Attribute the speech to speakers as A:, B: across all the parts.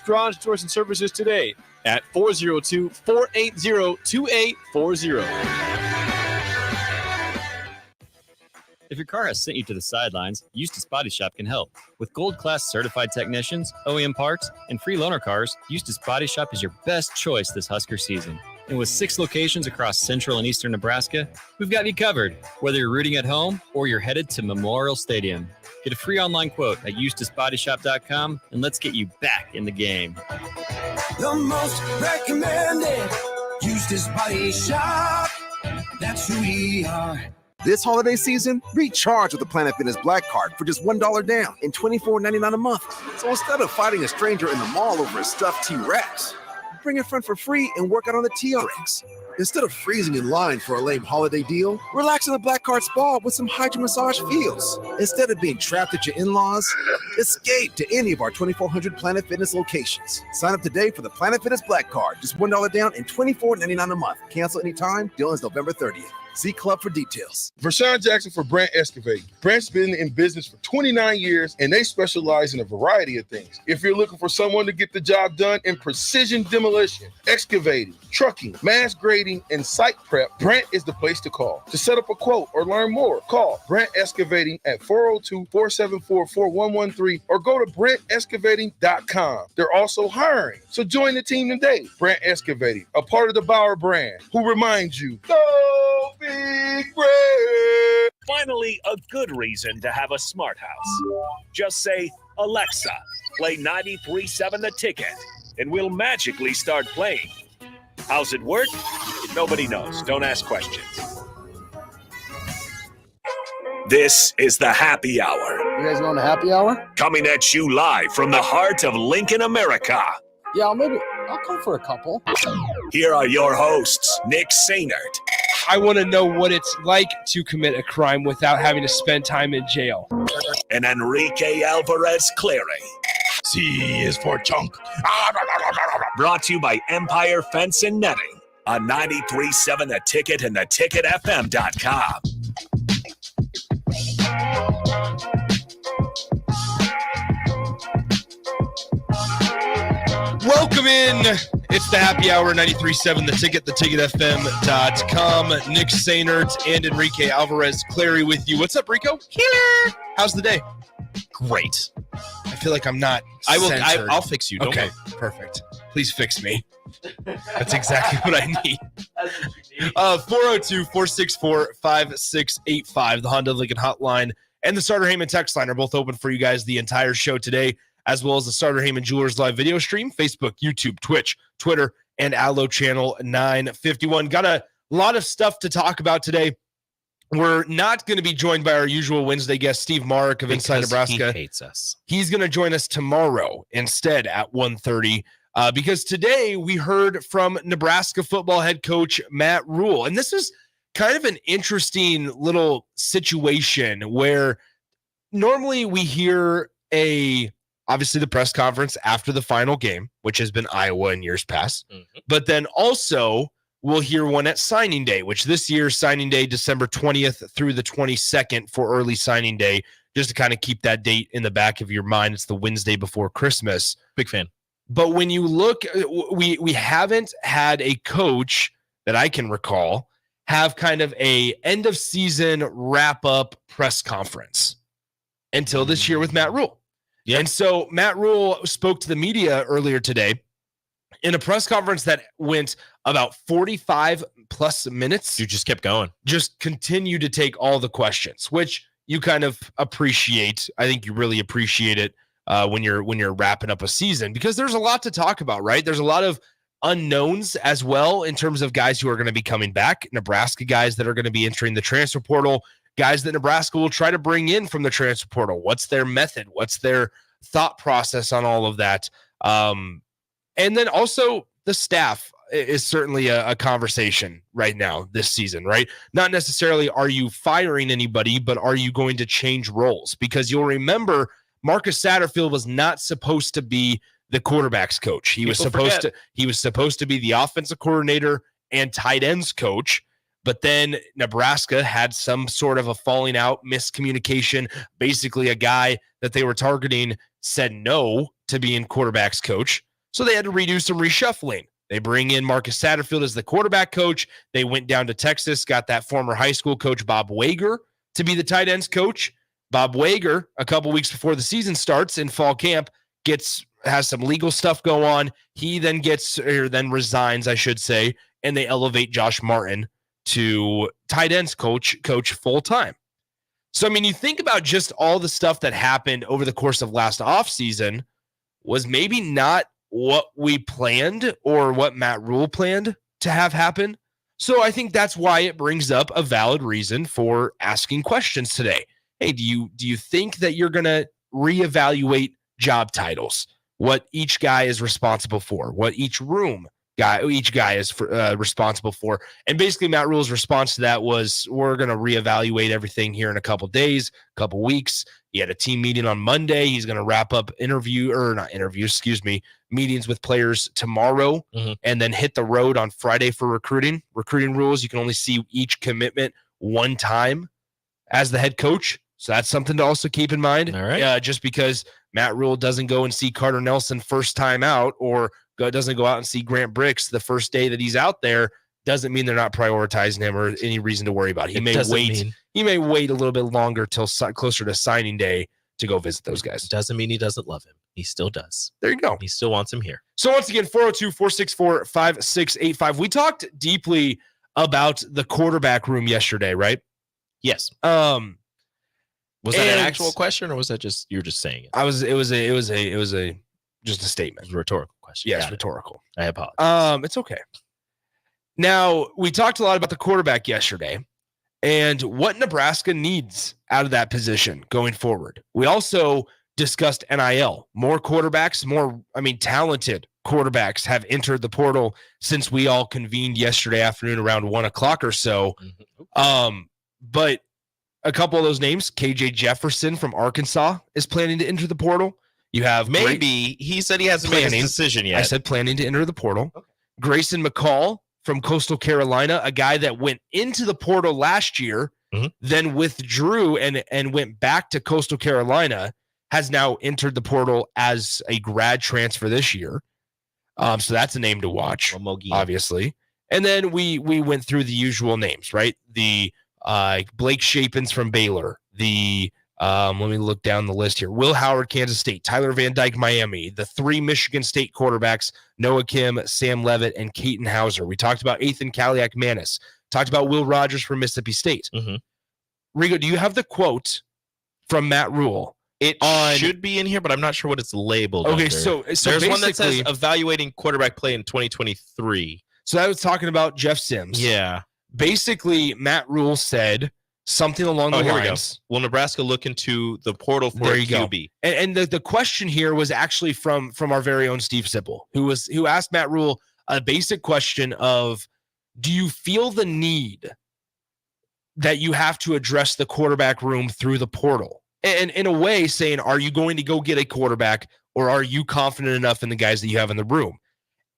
A: Garage Doors and Services today at 402-480-2840.
B: If your car has sent you to the sidelines, Eustace Body Shop can help. With gold-class certified technicians, OEM parts, and free loaner cars, Eustace Body Shop is your best choice this Husker season. And with 6 locations across central and eastern Nebraska, we've got you covered, whether you're rooting at home or you're headed to Memorial Stadium. Get a free online quote at EustaceBodyShop.com, and let's get you back in the game.
C: The most recommended Eustace Body Shop. That's who we are.
D: This holiday season, recharge with the Planet Fitness Black Card for just $1 down and $24.99 a month. So instead of fighting a stranger in the mall over a stuffed T-Rex, bring a friend for free and work out on the TRX. Instead of freezing in line for a lame holiday deal, relax in the Black Card Spa with some hydro massage feels. Instead of being trapped at your in-laws, escape to any of our 2,400 Planet Fitness locations. Sign up today for the Planet Fitness Black Card, just $1 down and $24.99 a month. Cancel anytime. Deal ends November 30th. See Club for details.
E: Vershawn Jackson for Brandt Excavating. Brandt's been in business for 29 years, and they specialize in a variety of things. If you're looking for someone to get the job done in precision demolition, excavating, trucking, mass grading, and site prep, Brandt is the place to call. To set up a quote or learn more, call Brandt Excavating at 402-474-4113 or go to BrandtExcavating.com. They're also hiring, so join the team today. Brandt Excavating, a part of the Bauer brand, who reminds you, go Big Red!
F: Finally, a good reason to have a smart house. Just say, Alexa, play 93.7 The Ticket, and we'll magically start playing. How's it work? Nobody knows. Don't ask questions. This is the Happy Hour.
G: You guys going to happy hour?
F: Coming at you live from the heart of Lincoln, America.
G: Yeah, I'll come for a couple.
F: Here are your hosts, Nick Sainert.
H: I want to know what it's like to commit a crime without having to spend time in jail.
F: And Enrique Alvarez Clary.
E: C is for chunk.
F: Brought to you by Empire Fence and Netting on 93.7 The Ticket and theticketfm.com.
H: Welcome in. It's the Happy Hour, 93.7 The Ticket, theticketfm.com. Nick Sainert and Enrique Alvarez Clary with you. What's up, Rico? Killer. How's the day?
I: Great.
H: I feel like I'm not centered.
I: I'll fix you. Don't
H: okay,
I: worry.
H: Perfect. Please fix me. That's exactly what I need. 402-464-5685, the Honda Lincoln Hotline, and the Starter Heyman text line are both open for you guys the entire show today, as well as the Starter Heyman Jewelers live video stream, Facebook, YouTube, Twitch, Twitter, and Allo Channel 951. Got a lot of stuff to talk about today. We're not going to be joined by our usual Wednesday guest, Steve Marek of Inside Nebraska.
I: He hates us.
H: He's going to join us tomorrow instead at 1:30 because today we heard from Nebraska football head coach Matt Rhule. And this is kind of an interesting little situation where normally we hear obviously the press conference after the final game, which has been Iowa in years past, but then also we'll hear one at signing day, which this year's signing day, December 20th through the 22nd for early signing day, just to kind of keep that date in the back of your mind. It's the Wednesday before Christmas.
I: Big fan.
H: But when you look, we haven't had a coach that I can recall have kind of a end of season wrap up press conference until this year with Matt Rhule. Yeah. And so Matt Rhule spoke to the media earlier today in a press conference that went about 45 plus minutes.
I: You just kept going.
H: Just continue to take all the questions, which you kind of appreciate. I think you really appreciate it when you're wrapping up a season, because there's a lot to talk about, right? There's a lot of unknowns as well in terms of guys who are going to be coming back, Nebraska guys that are going to be entering the transfer portal, guys that Nebraska will try to bring in from the transfer portal. What's their method? What's their thought process on all of that? And then also the staff is certainly a conversation right now this season, right? Not necessarily are you firing anybody, but are you going to change roles? Because you'll remember Marcus Satterfield was not supposed to be the quarterback's coach. He was supposed to be the offensive coordinator and tight ends coach. But then Nebraska had some sort of a falling out, miscommunication. Basically, a guy that they were targeting said no to being quarterback's coach. So they had to redo some reshuffling. They bring in Marcus Satterfield as the quarterback coach. They went down to Texas, got that former high school coach Bob Wager to be the tight ends coach. Bob Wager, a couple weeks before the season starts in fall camp, has some legal stuff go on. He then resigns, I should say, and they elevate Josh Martin to tight ends coach full time. So, I mean, you think about just all the stuff that happened over the course of last offseason was maybe not what we planned or what Matt Rhule planned to have happen. So I think that's why it brings up a valid reason for asking questions today. Hey, do you think that you're going to reevaluate job titles, what each guy is responsible for, what each guy is responsible for? And basically Matt Rhule's response to that was, we're going to reevaluate everything here in a couple days, couple weeks. He had a team meeting on Monday. He's going to wrap up meetings with players tomorrow, and then hit the road on Friday for recruiting. Recruiting rules, you can only see each commitment one time as the head coach. So that's something to also keep in mind.
I: All right.
H: Just because Matt Rhule doesn't go and see Carter Nelson first time out, or doesn't go out and see Grant Bricks the first day that he's out there, doesn't mean they're not prioritizing him or any reason to worry about. He may wait a little bit longer till closer to signing day to go visit those guys.
I: Doesn't mean he doesn't love him. He still does.
H: There you go.
I: He still wants him here.
H: So once again, 402-464-5685. We talked deeply about the quarterback room yesterday, right?
I: Yes. Was that an actual question, or was that just you're just saying it? It was
H: just a statement.
I: Rhetorical question.
H: Yes, rhetorical.
I: I apologize.
H: It's okay. Now, we talked a lot about the quarterback yesterday and what Nebraska needs out of that position going forward. We also discussed NIL. More quarterbacks, talented quarterbacks have entered the portal since we all convened yesterday afternoon around 1 o'clock or so. But a couple of those names, KJ Jefferson from Arkansas is planning to enter the portal. You have
I: he said he hasn't made his decision yet.
H: I said planning to enter the portal. Okay. Grayson McCall from Coastal Carolina, a guy that went into the portal last year, then withdrew and went back to Coastal Carolina, has now entered the portal as a grad transfer this year. So that's a name to watch, obviously. And then we went through the usual names, right? The Blake Shapins from Baylor, let me look down the list here. Will Howard, Kansas State, Tyler Van Dyke, Miami, the 3 Michigan State quarterbacks, Noah Kim, Sam Levitt, and Keaton Hauser. We talked about Ethan Kaliak-Manis, talked about Will Rogers from Mississippi State. Rigo, do you have the quote from Matt Rhule?
I: It should be in here, but I'm not sure what it's labeled.
H: Okay,
I: under.
H: so
I: there's one that says evaluating quarterback play in 2023.
H: So I was talking about Jeff Sims.
I: Yeah.
H: Basically, Matt Rhule said something along the lines.
I: Will Nebraska look into the portal for QB?
H: And the question here was actually from our very own Steve Sipple, who asked Matt Rhule a basic question of, do you feel the need that you have to address the quarterback room through the portal? And in a way saying, are you going to go get a quarterback, or are you confident enough in the guys that you have in the room?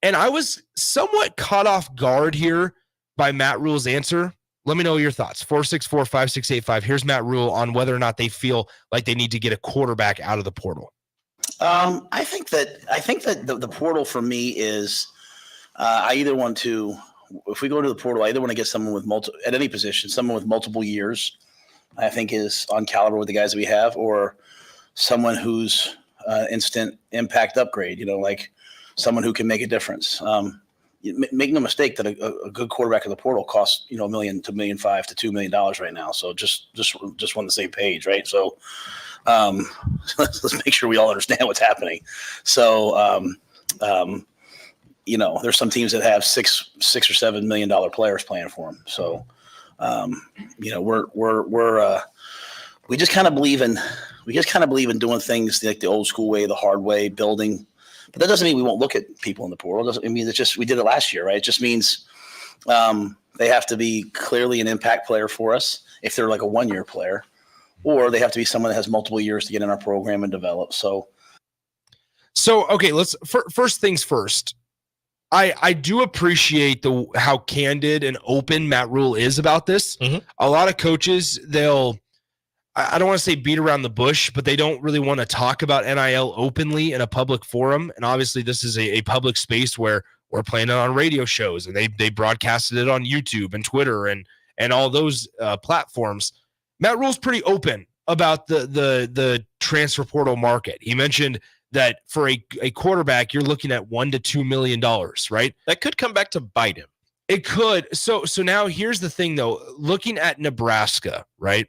H: And I was somewhat caught off guard here by Matt Rhule's answer. Let me know your thoughts. 464-5685. Here's Matt Rhule on whether or not they feel like they need to get a quarterback out of the portal.
J: I think that the portal for me is I either want to, if we go to the portal, I either want to get someone with at any position, someone with multiple years, I think is on caliber with the guys that we have, or someone who's instant impact upgrade, like someone who can make a difference. Make no mistake that a good quarterback in the portal costs, $1 million to $1.5 million to $2 million right now. So just on the same page, right? So let's make sure we all understand what's happening. So there's some teams that have $6 or $7 million players playing for them. So we just kind of believe in doing things like the old school way, the hard way, building. But that doesn't mean we won't look at people in the portal. It's just we did it last year, right? It just means they have to be clearly an impact player for us if they're like a 1-year player, or they have to be someone that has multiple years to get in our program and develop. So
H: okay, let's first things first. I do appreciate how candid and open Matt Rhule is about this. A lot of coaches, I don't want to say beat around the bush, but they don't really want to talk about NIL openly in a public forum. And obviously this is a public space where we're playing it on radio shows, and they broadcasted it on YouTube and Twitter and all those platforms. Matt Rhule's pretty open about the transfer portal market. He mentioned that for a quarterback, you're looking at $1 to $2 million, right?
I: That could come back to bite him.
H: It could. So now here's the thing, though. Looking at Nebraska, right?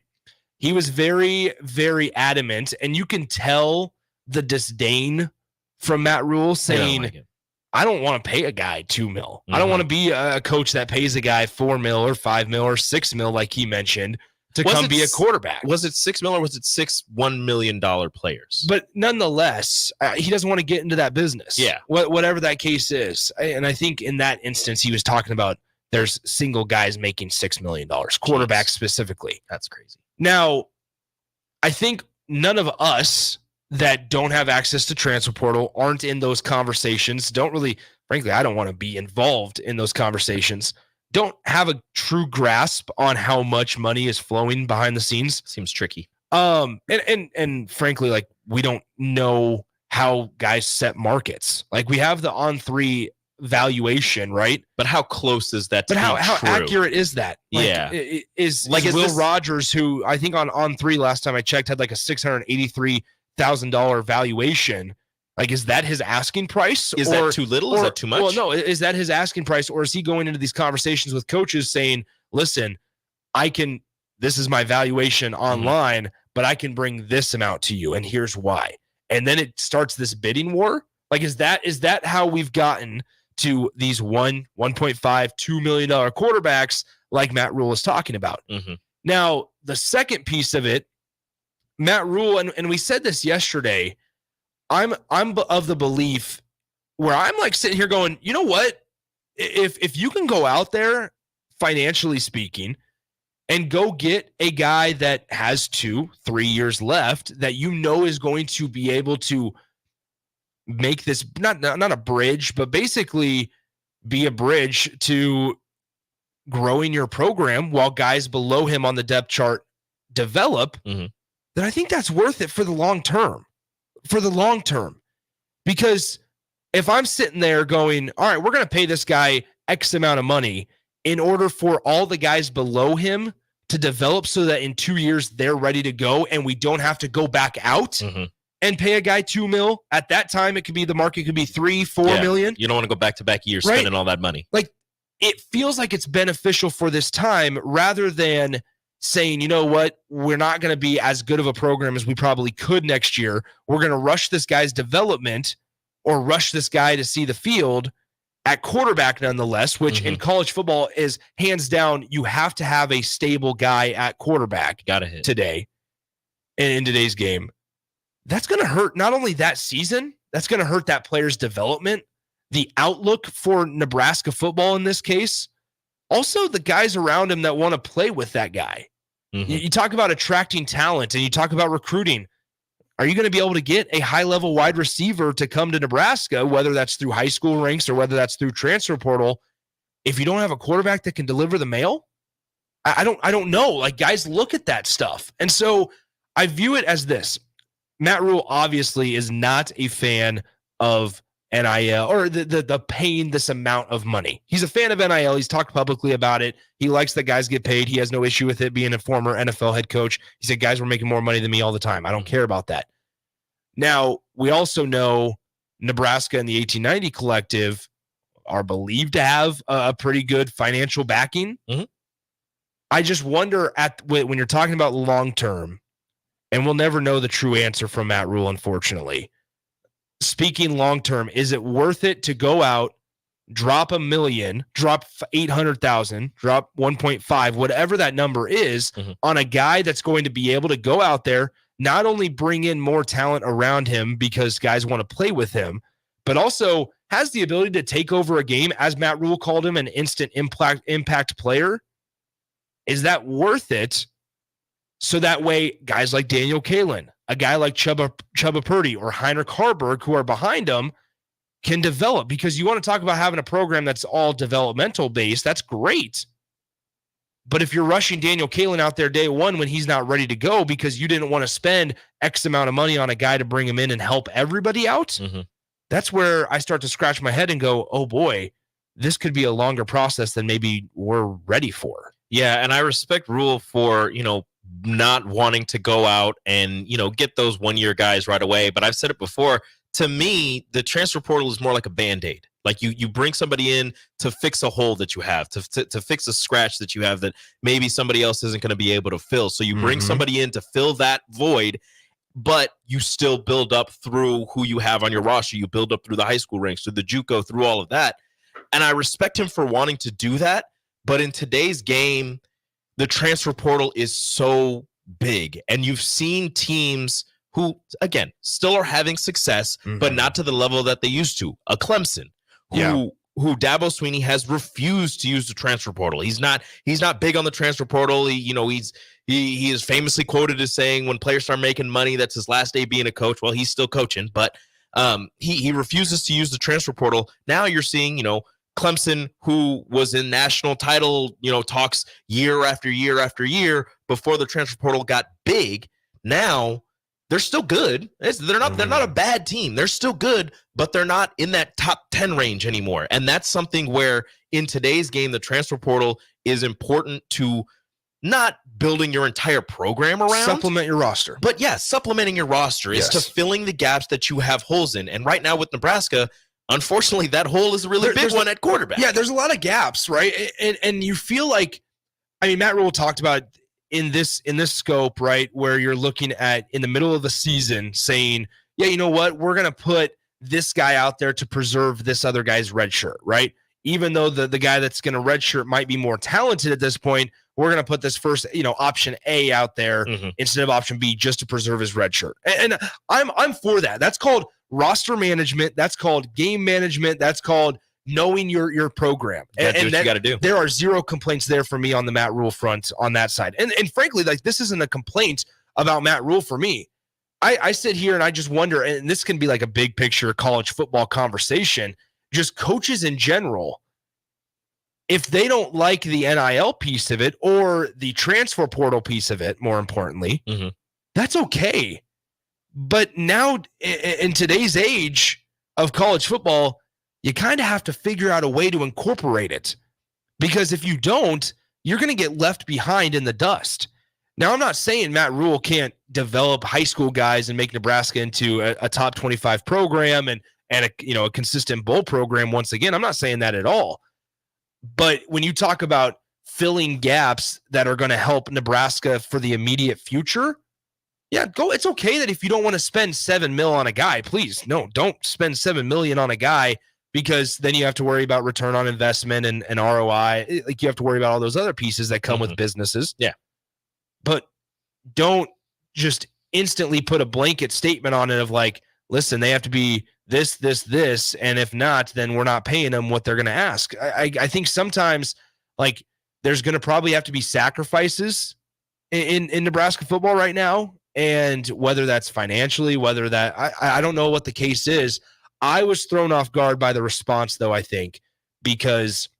H: He was very, very adamant, and you can tell the disdain from Matt Rhule saying, I don't want to pay a guy $2 million. Mm-hmm. I don't want to be a coach that pays a guy $4 million or $5 million or $6 million, like he mentioned, to come be a quarterback.
I: Was it $6 million or was it six $1 million players?
H: But nonetheless, he doesn't want to get into that business.
I: Yeah.
H: Whatever that case is. And I think in that instance, he was talking about there's single guys making $6 million, quarterbacks specifically.
I: That's crazy.
H: Now, I think none of us that don't have access to transfer portal aren't in those conversations. Frankly, I don't want to be involved in those conversations. Don't have a true grasp on how much money is flowing behind the scenes.
I: Seems tricky.
H: And frankly, like, we don't know how guys set markets. Like, we have the On3 valuation, right?
I: But how close is that?
H: But how accurate is that? Like,
I: yeah.
H: Is Will Rogers, who I think on 3 last time I checked had like a $683,000 valuation. Like, is that his asking price?
I: Is that too little? Is that too much?
H: Well, no. Is that his asking price, or is he going into these conversations with coaches saying, "Listen, this is my valuation online, but I can bring this amount to you, and here's why." And then it starts this bidding war. Like, is that how we've gotten to these $1.5, $2 million quarterbacks like Matt Rhule is talking about?
I: Mm-hmm.
H: Now, the second piece of it, Matt Rhule, and we said this yesterday, I'm of the belief where I'm like sitting here going, you know what? If you can go out there, financially speaking, and go get a guy that has 2-3 years left that you know is going to be able to make this not a bridge, but basically be a bridge to growing your program while guys below him on the depth chart develop, then I think that's worth it for the long term. Because if I'm sitting there going, all right, we're going to pay this guy X amount of money in order for all the guys below him to develop so that in 2 years they're ready to go and we don't have to go back out and pay a guy $2 million. At that time, the market could be $3-4 million.
I: You don't want to go back-to-back years spending all that money.
H: Like, it feels like it's beneficial for this time rather than saying, you know what, we're not going to be as good of a program as we probably could next year. We're going to rush this guy's development or rush this guy to see the field at quarterback nonetheless, which in college football is hands down, you have to have a stable guy at quarterback today and in today's game. That's going to hurt not only that season, that's going to hurt that player's development, the outlook for Nebraska football in this case. Also, the guys around him that want to play with that guy. You talk about attracting talent and you talk about recruiting. Are you going to be able to get a high-level wide receiver to come to Nebraska, whether that's through high school ranks or whether that's through transfer portal, if you don't have a quarterback that can deliver the mail? I don't know. Like, guys look at that stuff. And so I view it as this. Matt Rhule obviously is not a fan of NIL or the paying this amount of money. He's a fan of NIL. He's talked publicly about it. He likes that guys get paid. He has no issue with it being a former NFL head coach. He said, guys were making more money than me all the time. I don't care about that. Now, we also know Nebraska and the 1890 Collective are believed to have a pretty good financial backing. I just wonder when you're talking about long-term, and we'll never know the true answer from Matt Rhule, unfortunately. Speaking long-term, is it worth it to go out, drop $1 million, drop $800,000, drop 1.5, whatever that number is, on a guy that's going to be able to go out there, not only bring in more talent around him because guys want to play with him, but also has the ability to take over a game, as Matt Rhule called him, an instant impact player? Is that worth it? So that way, guys like Daniel Kalen, a guy like Chubba Purdy or Heinrich Harburg, who are behind him, can develop. Because you want to talk about having a program that's all developmental based. That's great. But if you're rushing Daniel Kalen out there day one when he's not ready to go because you didn't want to spend X amount of money on a guy to bring him in and help everybody out, that's where I start to scratch my head and go, oh boy, this could be a longer process than maybe we're ready for.
I: Yeah, and I respect Rhule for, not wanting to go out and, get those one-year guys right away. But I've said it before, to me, the transfer portal is more like a Band-Aid. Like you bring somebody in to fix a hole that you have, to fix a scratch that you have that maybe somebody else isn't going to be able to fill. So you bring somebody in to fill that void, but you still build up through who you have on your roster. You build up through the high school ranks, through the JUCO, through all of that. And I respect him for wanting to do that. But in today's game, the transfer portal is so big. And you've seen teams who, again, still are having success, but not to the level that they used to. A Clemson, who Dabo Swinney has refused to use the transfer portal. He's not big on the transfer portal. He is famously quoted as saying when players start making money, that's his last day being a coach. Well, he's still coaching, but he refuses to use the transfer portal. Now you're seeing, Clemson, who was in national title, talks year after year after year before the transfer portal got big. Now they're still good. They're not a bad team. They're still good, but they're not in that top 10 range anymore. And that's something where in today's game, the transfer portal is important to not building your entire program around.
H: Supplement your roster.
I: But yeah, supplementing your roster is to filling the gaps that you have holes in. And right now with Nebraska, unfortunately, that hole is a really big one at quarterback.
H: Yeah, there's a lot of gaps, right? And you feel like, Matt Rhule talked about in this scope, right, where you're looking at in the middle of the season saying, yeah, you know what, we're going to put this guy out there to preserve this other guy's red shirt, right? Even though the guy that's going to red shirt might be more talented at this point, we're going to put this first, option A out there instead of option B just to preserve his red shirt. And I'm for that. That's called roster management. That's called game management. That's called knowing your program.
I: And what you got to do.
H: There are zero complaints there for me on the Matt Rhule front on that side. And frankly, like, this isn't a complaint about Matt Rhule for me. I sit here and I just wonder, and this can be like a big picture college football conversation, just coaches in general, if they don't like the NIL piece of it or the transfer portal piece of it, more importantly, that's okay. But now in today's age of college football, you kind of have to figure out a way to incorporate it, because if you don't, you're going to get left behind in the dust. Now, I'm not saying Matt Rhule can't develop high school guys and make Nebraska into a top 25 program and a consistent bowl program. Once again, I'm not saying that at all. But when you talk about filling gaps that are going to help Nebraska for the immediate future, yeah, go. It's okay that if you don't want to spend $7 million on a guy, please, no, don't spend $7 million on a guy, because then you have to worry about return on investment and ROI. Like, you have to worry about all those other pieces that come with businesses.
I: Yeah.
H: But don't just instantly put a blanket statement on it of like, listen, they have to be this, and if not, then we're not paying them what they're going to ask. I think sometimes, like, there's going to probably have to be sacrifices in Nebraska football right now, and whether that's financially, whether that I don't know what the case is. I was thrown off guard by the response, though, I think, because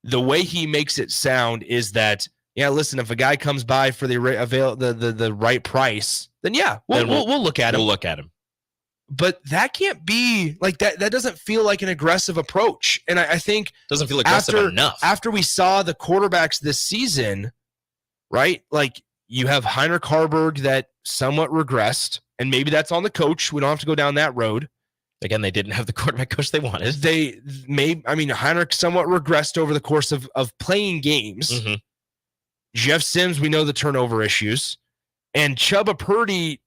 H: the way he makes it sound is that, yeah, listen, if a guy comes by for the right price, then yeah, we'll look at him.
I: We'll look at him.
H: But that can't be like that. That doesn't feel like an aggressive approach. And I think
I: doesn't feel aggressive enough.
H: After we saw the quarterbacks this season, right? Like, you have Heinrich Harburg that somewhat regressed, and maybe that's on the coach. We don't have to go down that road.
I: Again, they didn't have the quarterback coach they wanted.
H: Heinrich somewhat regressed over the course of playing games. Jeff Sims, we know the turnover issues. And Chubba Purdy,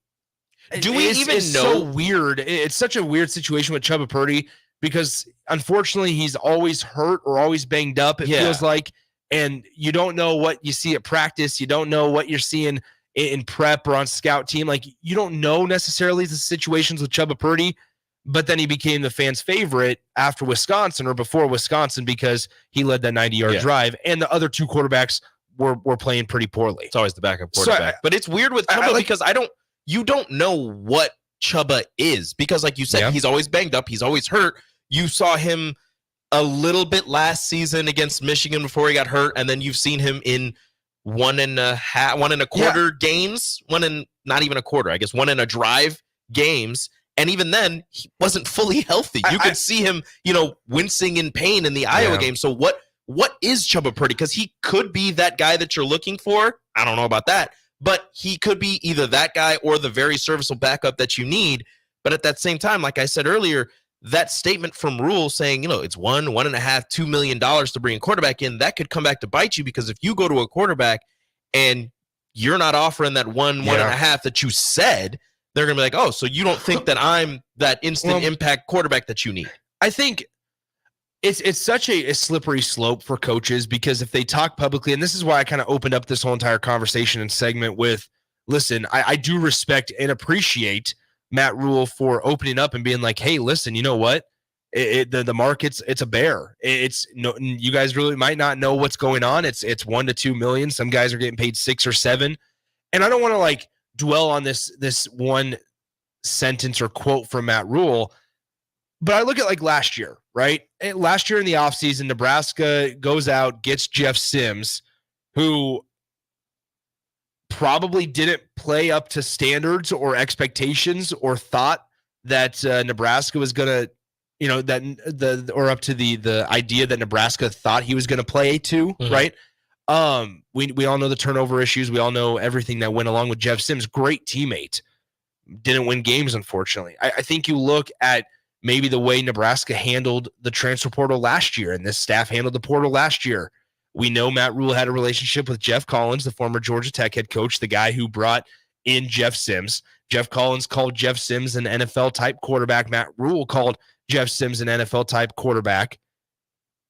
I: do we even know?
H: So weird. It's such a weird situation with Chubba Purdy, because unfortunately he's always hurt or always banged up, it feels like. And you don't know what you see at practice. You don't know what you're seeing in prep or on scout team. Like, you don't know necessarily the situations with Chubba Purdy, but then he became the fans' favorite after Wisconsin or before Wisconsin because he led that 90-yard drive. And the other two quarterbacks were playing pretty poorly.
I: It's always the backup quarterback. But it's weird with Chubba because you don't know what Chubba is, because like you said, he's always banged up. He's always hurt. You saw him a little bit last season against Michigan before he got hurt, and then you've seen him in 1.25 games, not even a quarter, I guess, 1 and a drive games. And even then, he wasn't fully healthy. You could see him, wincing in pain in the Iowa game. So what is Chubba Purdy? Because he could be that guy that you're looking for. I don't know about that. But he could be either that guy or the very serviceable backup that you need. But at that same time, like I said earlier, that statement from Rhule saying, it's $1.5, $2 million to bring a quarterback in, that could come back to bite you, because if you go to a quarterback and you're not offering that 1.5 that you said, they're going to be like, oh, so you don't think that I'm that instant impact quarterback that you need?
H: I think it's such a slippery slope for coaches, because if they talk publicly, and this is why I kind of opened up this whole entire conversation and segment with, listen, I do respect and appreciate Matt Rhule for opening up and being like, hey, listen, you know what? The market's it's a bear. You guys really might not know what's going on. It's 1 to 2 million. Some guys are getting paid 6 or 7. And I don't want to dwell on this one sentence or quote from Matt Rhule, but I look at last year, right? Last year in the offseason, Nebraska goes out, gets Jeff Sims, who probably didn't play up to standards or expectations, or thought that Nebraska was going to, or up to the idea that Nebraska thought he was going to play to, right? We all know the turnover issues. We all know everything that went along with Jeff Sims. Great teammate. Didn't win games, unfortunately. I think you look at maybe the way Nebraska handled the transfer portal last year, and this staff handled the portal last year. We know Matt Rhule had a relationship with Jeff Collins, the former Georgia Tech head coach, the guy who brought in Jeff Sims. Jeff Collins called Jeff Sims an NFL-type quarterback. Matt Rhule called Jeff Sims an NFL-type quarterback.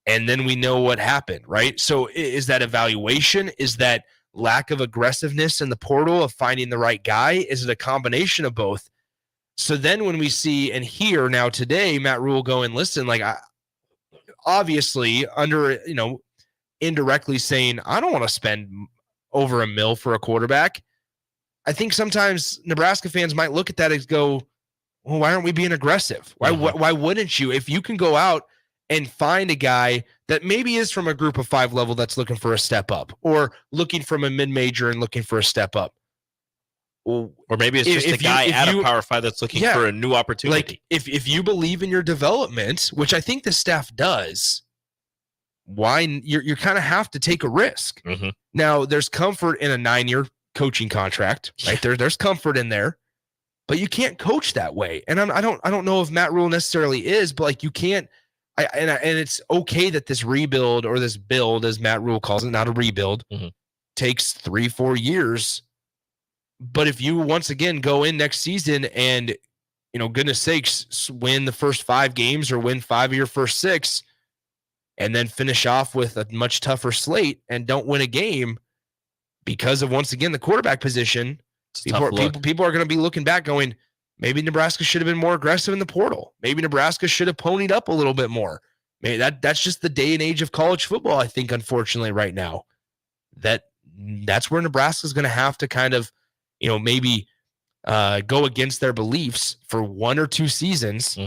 H: And then we know what happened, right? So is that evaluation? Is that lack of aggressiveness in the portal of finding the right guy? Is it a combination of both? So then when we see and hear now today, Matt Rhule going, listen, obviously under, indirectly saying, I don't want to spend over $1 million for a quarterback. I think sometimes Nebraska fans might look at that and go, well, why aren't we being aggressive? Why wouldn't you? If you can go out and find a guy that maybe is from a group of 5 level that's looking for a step up, or looking from a mid-major and looking for a step up.
I: Or maybe it's just a guy at a Power 5 that's looking for a new opportunity.
H: If you believe in your development, which I think the staff does, why you kind of have to take a risk. Now, there's comfort in a 9-year coaching contract, right? There's comfort in there, but you can't coach that way. And I don't know if Matt Rhule necessarily is, but you can't. And it's okay that this rebuild, or this build, as Matt Rhule calls it, not a rebuild, takes 3-4 years. But if you once again go in next season and, goodness sakes, win the first 5 games, or win 5 of your first 6, and then finish off with a much tougher slate and don't win a game because of, once again, the quarterback position, people are going to be looking back going, maybe Nebraska should have been more aggressive in the portal. Maybe Nebraska should have ponied up a little bit more. Maybe that's just the day and age of college football, I think, unfortunately, right now. That's where Nebraska is going to have to kind of, maybe go against their beliefs for 1 or 2 seasons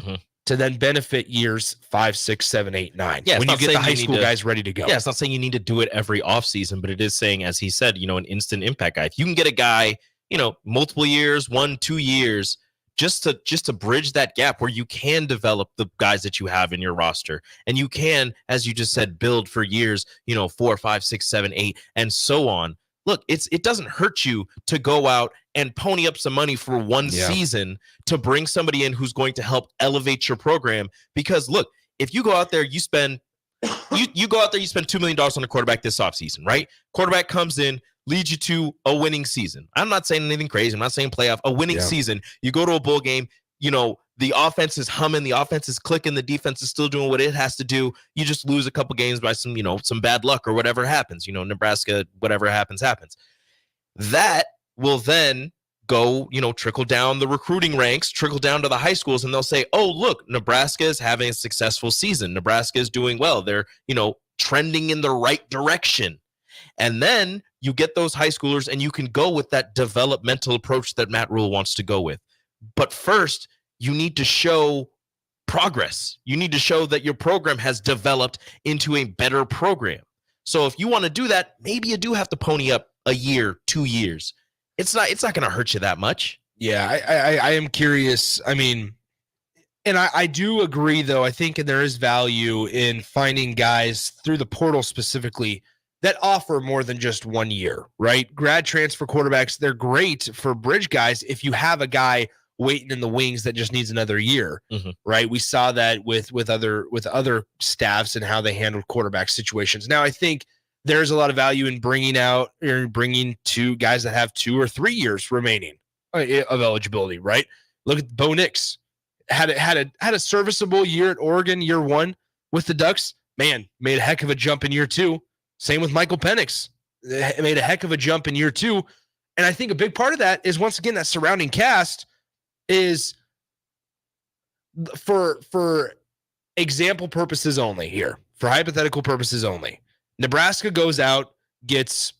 H: to then benefit years 5, 6, 7, 8, 9.
I: Yeah,
H: when you get the high school guys ready to go.
I: Yeah, it's not saying you need to do it every offseason, but it is saying, as he said, an instant impact guy. If you can get a guy, multiple years, 1, 2 years, just to bridge that gap where you can develop the guys that you have in your roster, and you can, as you just said, build for years, 4, 5, 6, 7, 8, and so on. Look, it doesn't hurt you to go out and pony up some money for one season to bring somebody in who's going to help elevate your program. Because look, if you go out there, you spend $2 million on a quarterback this offseason, right? Quarterback comes in, leads you to a winning season. I'm not saying anything crazy. I'm not saying playoff. A winning season. You go to a bowl game, the offense is humming, the offense is clicking, the defense is still doing what it has to do. You just lose a couple games by some bad luck or whatever happens. Nebraska, whatever happens. That will then go, trickle down the recruiting ranks, trickle down to the high schools, and they'll say, oh, look, Nebraska is having a successful season. Nebraska is doing well. They're, trending in the right direction. And then you get those high schoolers and you can go with that developmental approach that Matt Rhule wants to go with. But first, you need to show progress. You need to show that your program has developed into a better program. So if you want to do that, maybe you do have to pony up a year, 2 years. It's not going to hurt you that much.
H: Yeah, I am curious. I mean, and I do agree, though. I think there is value in finding guys through the portal specifically that offer more than just 1 year, right? Grad transfer quarterbacks, they're great for bridge guys if you have a guy waiting in the wings that just needs another year, right? We saw that with other staffs and how they handled quarterback situations. Now, I think there's a lot of value in bringing two guys that have 2 or 3 years remaining of eligibility, right? Look at Bo Nix. Had a serviceable year at Oregon, year 1 with the Ducks. Man, made a heck of a jump in year 2. Same with Michael Penix. Made a heck of a jump in year 2. And I think a big part of that is, once again, that surrounding cast is for example purposes only here, for hypothetical purposes only. Nebraska goes out, gets,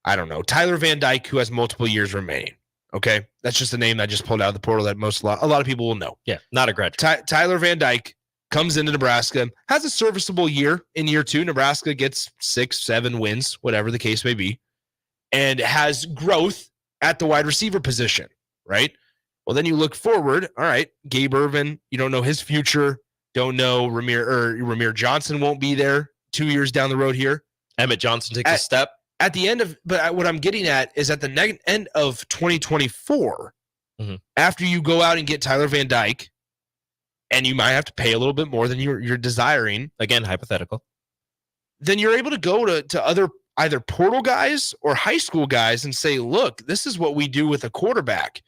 H: I don't know, Tyler Van Dyke, who has multiple years remaining. Okay, that's just a name that I just pulled out of the portal that a lot of people will know.
I: Yeah, not a graduate.
H: Tyler Van Dyke comes into Nebraska, has a serviceable year in year 2. Nebraska gets 6-7 wins, whatever the case may be, and has growth at the wide receiver position, right? Well, then you look forward. All right, Gabe Ervin, you don't know his future. Don't know Ramir Johnson won't be there 2 years down the road here.
I: Emmett Johnson takes a step.
H: At the end of, but what I'm getting at is at the end of 2024, after you go out and get Tyler Van Dyke, and you might have to pay a little bit more than you're desiring.
I: Again, hypothetical.
H: Then you're able to go to other either portal guys or high school guys and say, look, this is what we do with a quarterback.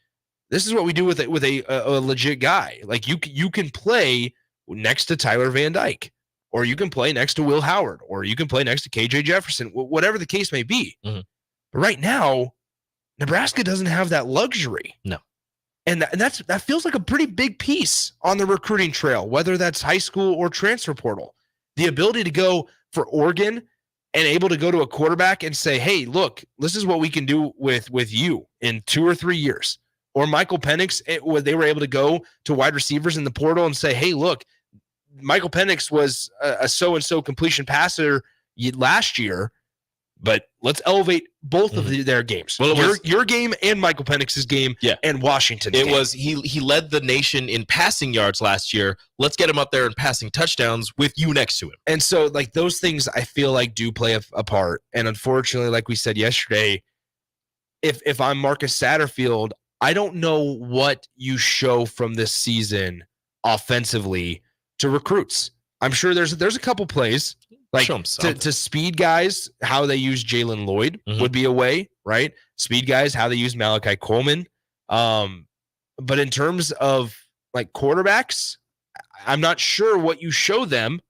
H: This is what we do with a legit guy. Like you can play next to Tyler Van Dyke, or you can play next to Will Howard, or you can play next to KJ Jefferson, whatever the case may be. But right now, Nebraska doesn't have that luxury.
I: No.
H: And that feels like a pretty big piece on the recruiting trail, whether that's high school or transfer portal. The ability to go for Oregon and able to go to a quarterback and say, hey, look, this is what we can do with you in 2 or 3 years. Or Michael Penix, they were able to go to wide receivers in the portal and say, hey, look, Michael Penix was a so-and-so completion passer last year, but let's elevate both of their games. Well, your game and Michael Penix's game, and Washington's game.
I: It was he led the nation in passing yards last year. Let's get him up there in passing touchdowns with you next to him.
H: And so, like, those things I feel like do play a part. And unfortunately, like we said yesterday, if I'm Marcus Satterfield, I don't know what you show from this season offensively to recruits. I'm sure there's a couple plays like to speed guys, how they use Jalen Lloyd would be a way, right? Speed guys, how they use Malachi Coleman. But in terms of like quarterbacks, I'm not sure what you show them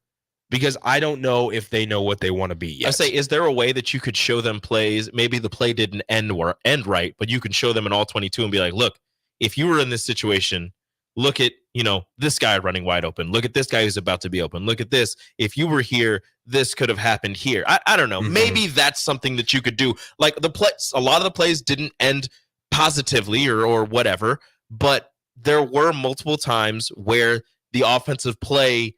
H: because I don't know if they know what they want to be yet.
I: I say, is there a way that you could show them plays? Maybe the play didn't end right, but you can show them in all 22 and be like, look, if you were in this situation, look at, this guy running wide open. Look at this guy who's about to be open. Look at this. If you were here, this could have happened here. I don't know. Maybe that's something that you could do. Like a lot of the plays didn't end positively or whatever, but there were multiple times where the offensive play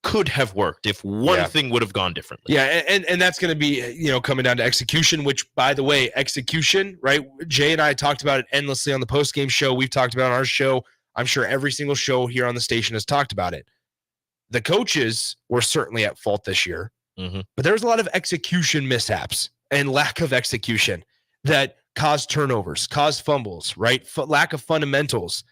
I: could have worked if one thing would have gone differently.
H: Yeah, and that's going to be, coming down to execution, which, by the way, execution, right? Jay and I talked about it endlessly on the postgame show. We've talked about it on our show. I'm sure every single show here on the station has talked about it. The coaches were certainly at fault this year, but there was a lot of execution mishaps and lack of execution that caused turnovers, caused fumbles, right? Lack of fundamentals.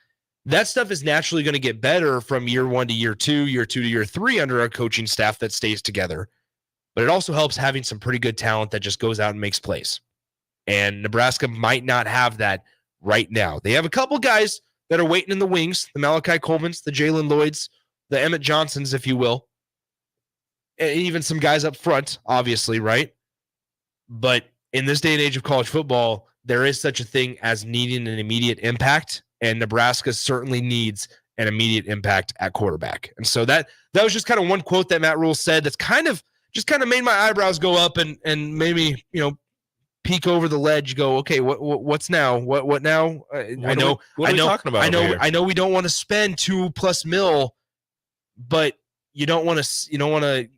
H: That stuff is naturally going to get better from year 1 to year 2, year 2 to year 3 under a coaching staff that stays together. But it also helps having some pretty good talent that just goes out and makes plays. And Nebraska might not have that right now. They have a couple guys that are waiting in the wings, the Malachi Colemans, the Jalen Lloyds, the Emmett Johnsons, if you will. And even some guys up front, obviously, right? But in this day and age of college football, there is such a thing as needing an immediate impact. And Nebraska certainly needs an immediate impact at quarterback. And so that was just kind of one quote that Matt Rhule said that's kind of made my eyebrows go up and made me, peek over the ledge, go, okay, what's now? What now?
I: What are we talking about?
H: I know we don't want to spend $2+ million but you don't want to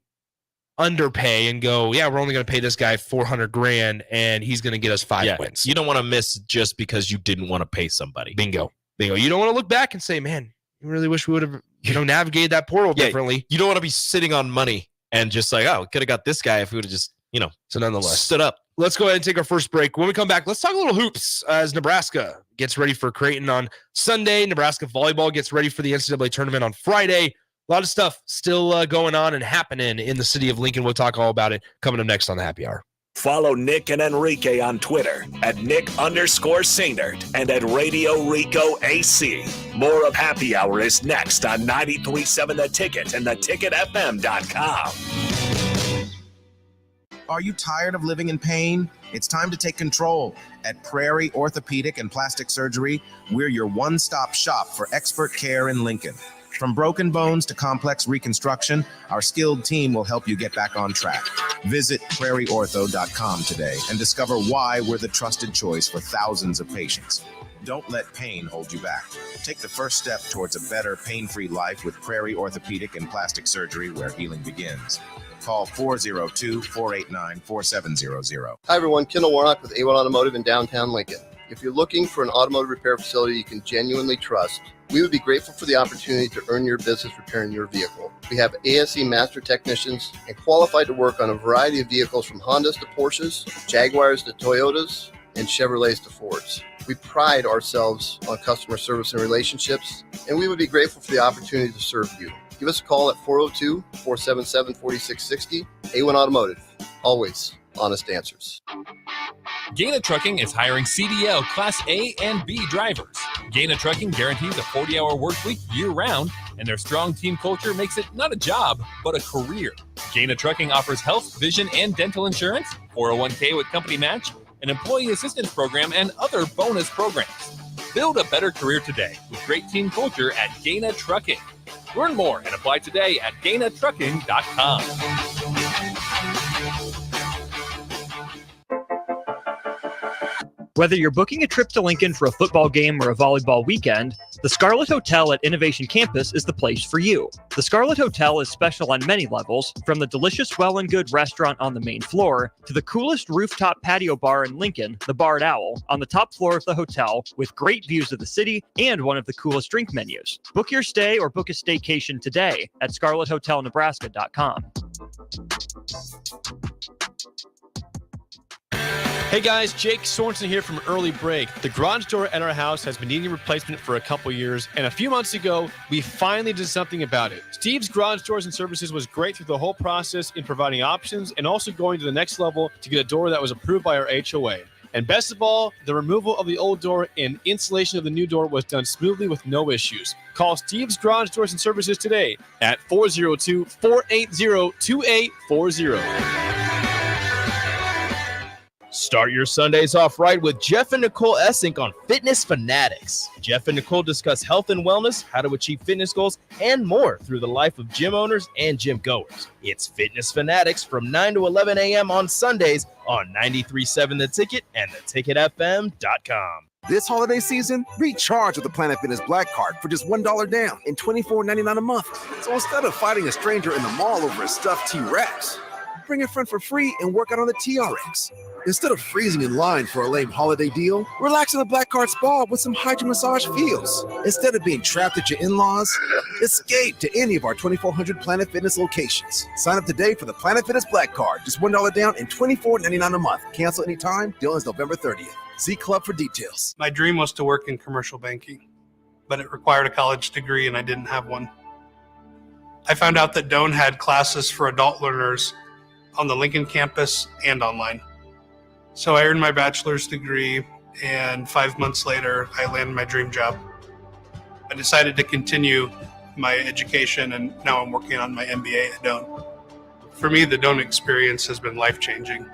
H: underpay and go, yeah, we're only going to pay this guy $400,000 and he's going to get us 5 wins.
I: You don't want to miss just because you didn't want to pay somebody.
H: Bingo. You don't want to look back and say, man, you really wish we would have, navigated that portal differently.
I: You don't want to be sitting on money and just like, oh, could have got this guy if we would have just,
H: so nonetheless,
I: stood up.
H: Let's go ahead and take our first break. When we come back, let's talk a little hoops as Nebraska gets ready for Creighton on Sunday. Nebraska volleyball gets ready for the NCAA tournament on Friday. A lot of stuff still going on and happening in the city of Lincoln. We'll talk all about it coming up next on the Happy Hour.
F: Follow Nick and Enrique on Twitter at Nick_Sainert and at Radio Rico AC. More of Happy Hour is next on 93.7 The Ticket and theticketfm.com.
K: Are you tired of living in pain? It's time to take control. At Prairie Orthopedic and Plastic Surgery, we're your one-stop shop for expert care in Lincoln. From broken bones to complex reconstruction, our skilled team will help you get back on track. Visit prairieortho.com today and discover why we're the trusted choice for thousands of patients. Don't let pain hold you back. Take the first step towards a better, pain-free life with Prairie Orthopedic and Plastic Surgery, where healing begins. Call 402-489-4700.
L: Hi, everyone. Kendall Warnock with A1 Automotive in downtown Lincoln. If you're looking for an automotive repair facility you can genuinely trust, we would be grateful for the opportunity to earn your business repairing your vehicle. We have ASE master technicians and qualified to work on a variety of vehicles from Hondas to Porsches, Jaguars to Toyotas, and Chevrolets to Fords. We pride ourselves on customer service and relationships, and we would be grateful for the opportunity to serve you. Give us a call at 402-477-4660. A1 Automotive. Always honest answers.
M: Gaina Trucking is hiring CDL Class A and B drivers. Gaina Trucking guarantees a 40-hour work week year-round, and their strong team culture makes it not a job, but a career. Gaina Trucking offers health, vision, and dental insurance, 401k with company match, an employee assistance program, and other bonus programs. Build a better career today with great team culture at Gaina Trucking. Learn more and apply today at GainaTrucking.com.
N: Whether you're booking a trip to Lincoln for a football game or a volleyball weekend, the Scarlet Hotel at Innovation Campus is the place for you. The Scarlet Hotel is special on many levels, from the delicious Well and Good restaurant on the main floor to the coolest rooftop patio bar in Lincoln, the Barred Owl, on the top floor of the hotel with great views of the city and one of the coolest drink menus. Book your stay or book a staycation today at scarlethotelnebraska.com.
A: Hey guys, Jake Sorensen here from Early Break. The garage door at our house has been needing replacement for a couple years, and a few months ago, we finally did something about it. Steve's Garage Doors and Services was great through the whole process in providing options and also going to the next level to get a door that was approved by our HOA. And best of all, the removal of the old door and installation of the new door was done smoothly with no issues. Call Steve's Garage Doors and Services today at 402-480-2840.
I: Start your Sundays off right with Jeff and Nicole Essink on Fitness Fanatics. Jeff and Nicole discuss health and wellness, how to achieve fitness goals, and more through the life of gym owners and gym goers. It's Fitness Fanatics from 9 to 11 a.m. on Sundays on 93.7 The Ticket and theticketfm.com.
D: This holiday season, recharge with the Planet Fitness Black Card for just $1 down and $24.99 a month. So instead of fighting a stranger in the mall over a stuffed T-Rex, bring a friend for free and work out on the TRX. Instead of freezing in line for a lame holiday deal, relax in the Black Card Spa with some hydro massage feels. Instead of being trapped at your in-laws, escape to any of our 2,400 Planet Fitness locations. Sign up today for the Planet Fitness Black Card, just $1 down and $24.99 a month. Cancel anytime. Deal ends November 30th. See Club for details.
O: My dream was to work in commercial banking, but it required a college degree and I didn't have one. I found out that Doane had classes for adult learners on the Lincoln campus and online. So I earned my bachelor's degree, and 5 months later, I landed my dream job. I decided to continue my education, and now I'm working on my MBA at Doane. For me, the Doane experience has been life-changing.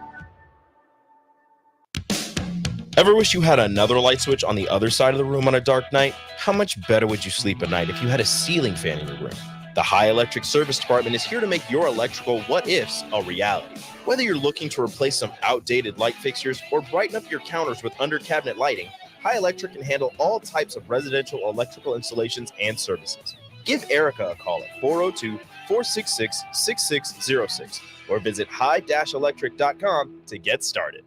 I: Ever wish you had another light switch on the other side of the room on a dark night? How much better would you sleep at night if you had a ceiling fan in your room? The High Electric Service Department is here to make your electrical what-ifs a reality. Whether you're looking to replace some outdated light fixtures or brighten up your counters with under-cabinet lighting, High Electric can handle all types of residential electrical installations and services.
P: Give Erica a call at 402-466-6606 or visit high-electric.com to get started.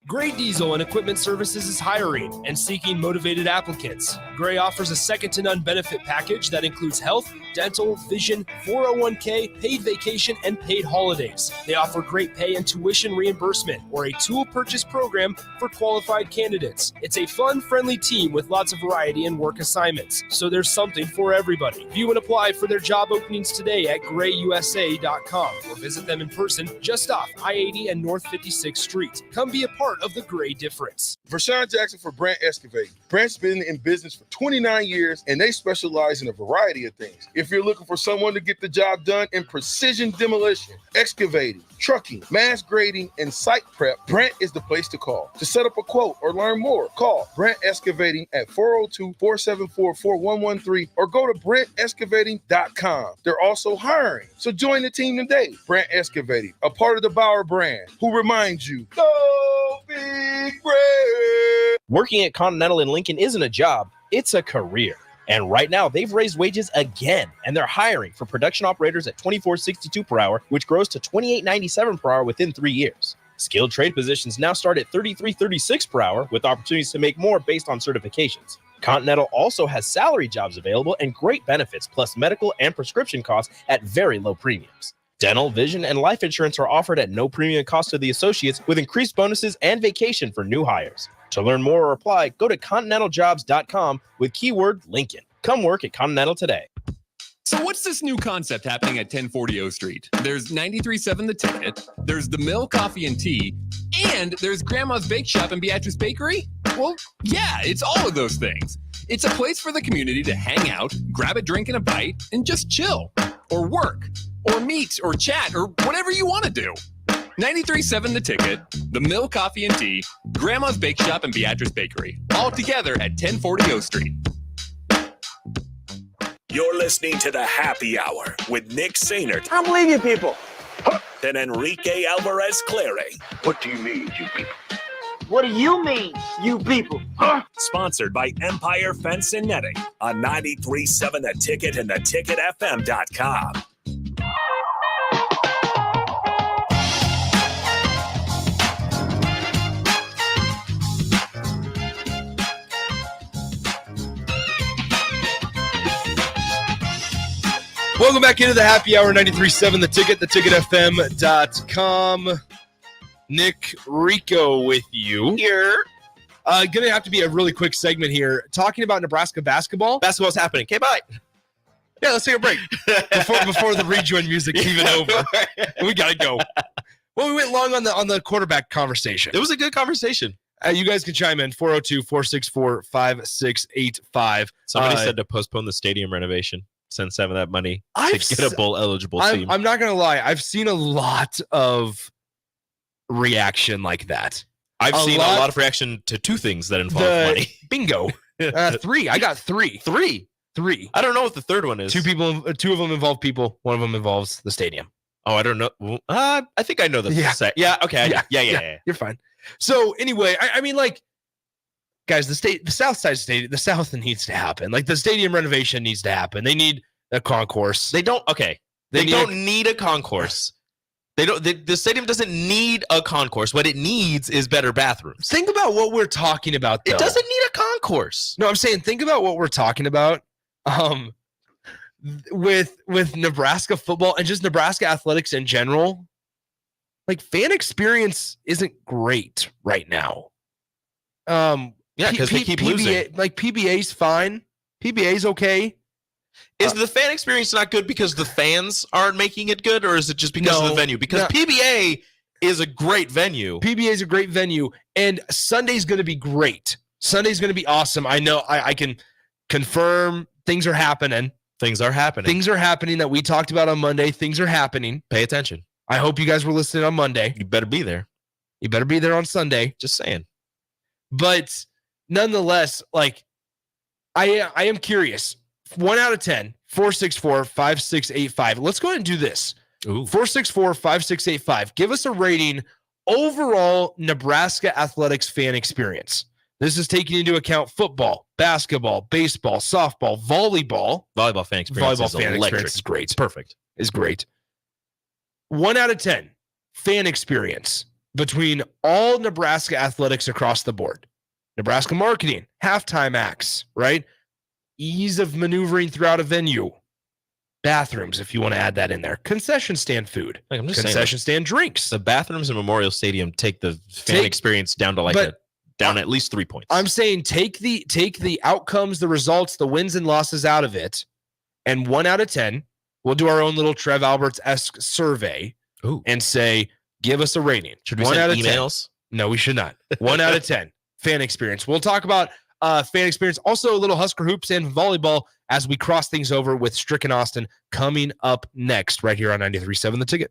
Q: Gray Diesel and Equipment Services is hiring and seeking motivated applicants. Gray offers a second-to-none benefit package that includes health, dental, vision, 401k, paid vacation, and paid holidays. They offer great pay and tuition reimbursement or a tool purchase program for qualified candidates. It's a fun, friendly team with lots of variety and work assignments, so there's something for everybody. View and apply for their job openings today at grayusa.com or visit them in person just off I-80 and North 56th Street. Come be a part of the Gray difference.
E: Vershawn Jackson for Brandt Excavating. Brandt's been in business for 29 years, and they specialize in a variety of things. If you're looking for someone to get the job done in precision demolition, excavating, trucking, mass grading, and site prep, Brandt is the place to call. To set up a quote or learn more, call Brandt Excavating at 402-474-4113 or go to BrandtExcavating.com. They're also hiring, so join the team today. Brandt Excavating, a part of the Bauer brand, who reminds you, go Big Brandt!
P: Working at Continental in Lincoln isn't a job, it's a career. And right now, they've raised wages again, and they're hiring for production operators at $24.62 per hour, which grows to $28.97 per hour within 3 years. Skilled trade positions now start at $33.36 per hour, with opportunities to make more based on certifications. Continental also has salary jobs available and great benefits, plus medical and prescription costs at very low premiums. Dental, vision, and life insurance are offered at no premium cost to the associates, with increased bonuses and vacation for new hires. To learn more or apply, go to continentaljobs.com with keyword Lincoln. Come work at Continental today.
M: So what's this new concept happening at 1040 O Street? There's 93.7 The Ticket, there's The Mill Coffee and Tea, and there's Grandma's Bake Shop and Beatrice Bakery? Well, yeah, it's all of those things. It's a place for the community to hang out, grab a drink and a bite, and just chill, or work, or meet, or chat, or whatever you want to do. 93.7 The Ticket, The Mill Coffee and Tea, Grandma's Bake Shop, and Beatrice Bakery. All together at 1040 O Street.
F: You're listening to the Happy Hour with Nick Sainert.
R: I don't believe you people.
F: And Enrique Alvarez Clary.
R: What do you mean, you people? What do you mean, you people? Huh?
F: Sponsored by Empire Fence and Netting on 93.7 The Ticket and theticketfm.com.
H: Welcome back into the Happy Hour, 93.7 The Ticket, theticketfm.com. Nick Rico with you.
P: Here.
H: Going to have to be a really quick segment here. Talking about Nebraska basketball.
P: Basketball's happening. Okay, bye.
H: Yeah, let's take a break. Before the rejoin music's even over. We got to go. Well, we went long on the quarterback conversation.
P: It was a good conversation.
H: You guys can chime in, 402-464-5685.
I: Somebody said to postpone the stadium renovation. Send some of that money to get a bowl eligible team.
H: I'm not going to lie. I've seen a lot of reaction like that.
I: I've seen a lot of reaction to two things that involve money.
H: Bingo. Three. I got three. Three.
I: I don't know what the third one is.
H: Two of them involve people. One of them involves the stadium.
I: Oh, I don't know. I think I know the set. Yeah. Okay. Yeah.
H: You're fine. So anyway, I mean, like, guys, the South Side Stadium, the South needs to happen. Like, the stadium renovation needs to happen. They need a concourse.
I: They don't need a concourse. The stadium doesn't need a concourse. What it needs is better bathrooms.
H: Think about what we're talking about, though.
I: It doesn't need a concourse.
H: No, I'm saying think about what we're talking about with Nebraska football and just Nebraska athletics in general. Like, fan experience isn't great right now.
I: Yeah, because they keep losing.
H: Like, PBA's fine. PBA's okay.
I: Is the fan experience not good because the fans aren't making it good, or is it just because of the venue? Because PBA is a great venue.
H: PBA is a great venue, and Sunday's going to be great. Sunday's going to be awesome. I know. I can confirm things are happening.
I: Things are happening.
H: Things are happening that we talked about on Monday. Things are happening.
I: Pay attention.
H: I hope you guys were listening on Monday.
I: You better be there.
H: You better be there on Sunday.
I: Just saying.
H: But nonetheless, like, I am curious. 1 out of 10, 464-5685. Let's go ahead and do this. 464-5685. Give us a rating overall Nebraska athletics fan experience. This is taking into account football, basketball, baseball, softball, volleyball.
I: Volleyball fan experience
H: Is great.
I: It's perfect.
H: Is great. 1 out of 10 fan experience between all Nebraska athletics across the board. Nebraska marketing, halftime acts, right? Ease of maneuvering throughout a venue. Bathrooms, if you want to add that in there. Concession stand food.
I: Like I'm just
H: concession stand drinks.
I: The bathrooms in Memorial Stadium take the fan experience down to down at least 3 points.
H: I'm saying take the outcomes, the results, the wins and losses out of it, and 1 out of 10, we'll do our own little Trev Alberts-esque survey and say, give us a rating.
I: Should we
H: 1
I: send
H: out of
I: emails?
H: 10. No, we should not. 1 out of 10 fan experience. We'll talk about fan experience, also a little Husker hoops and volleyball as we cross things over with Stricken Austin coming up next right here on 93.7 The Ticket.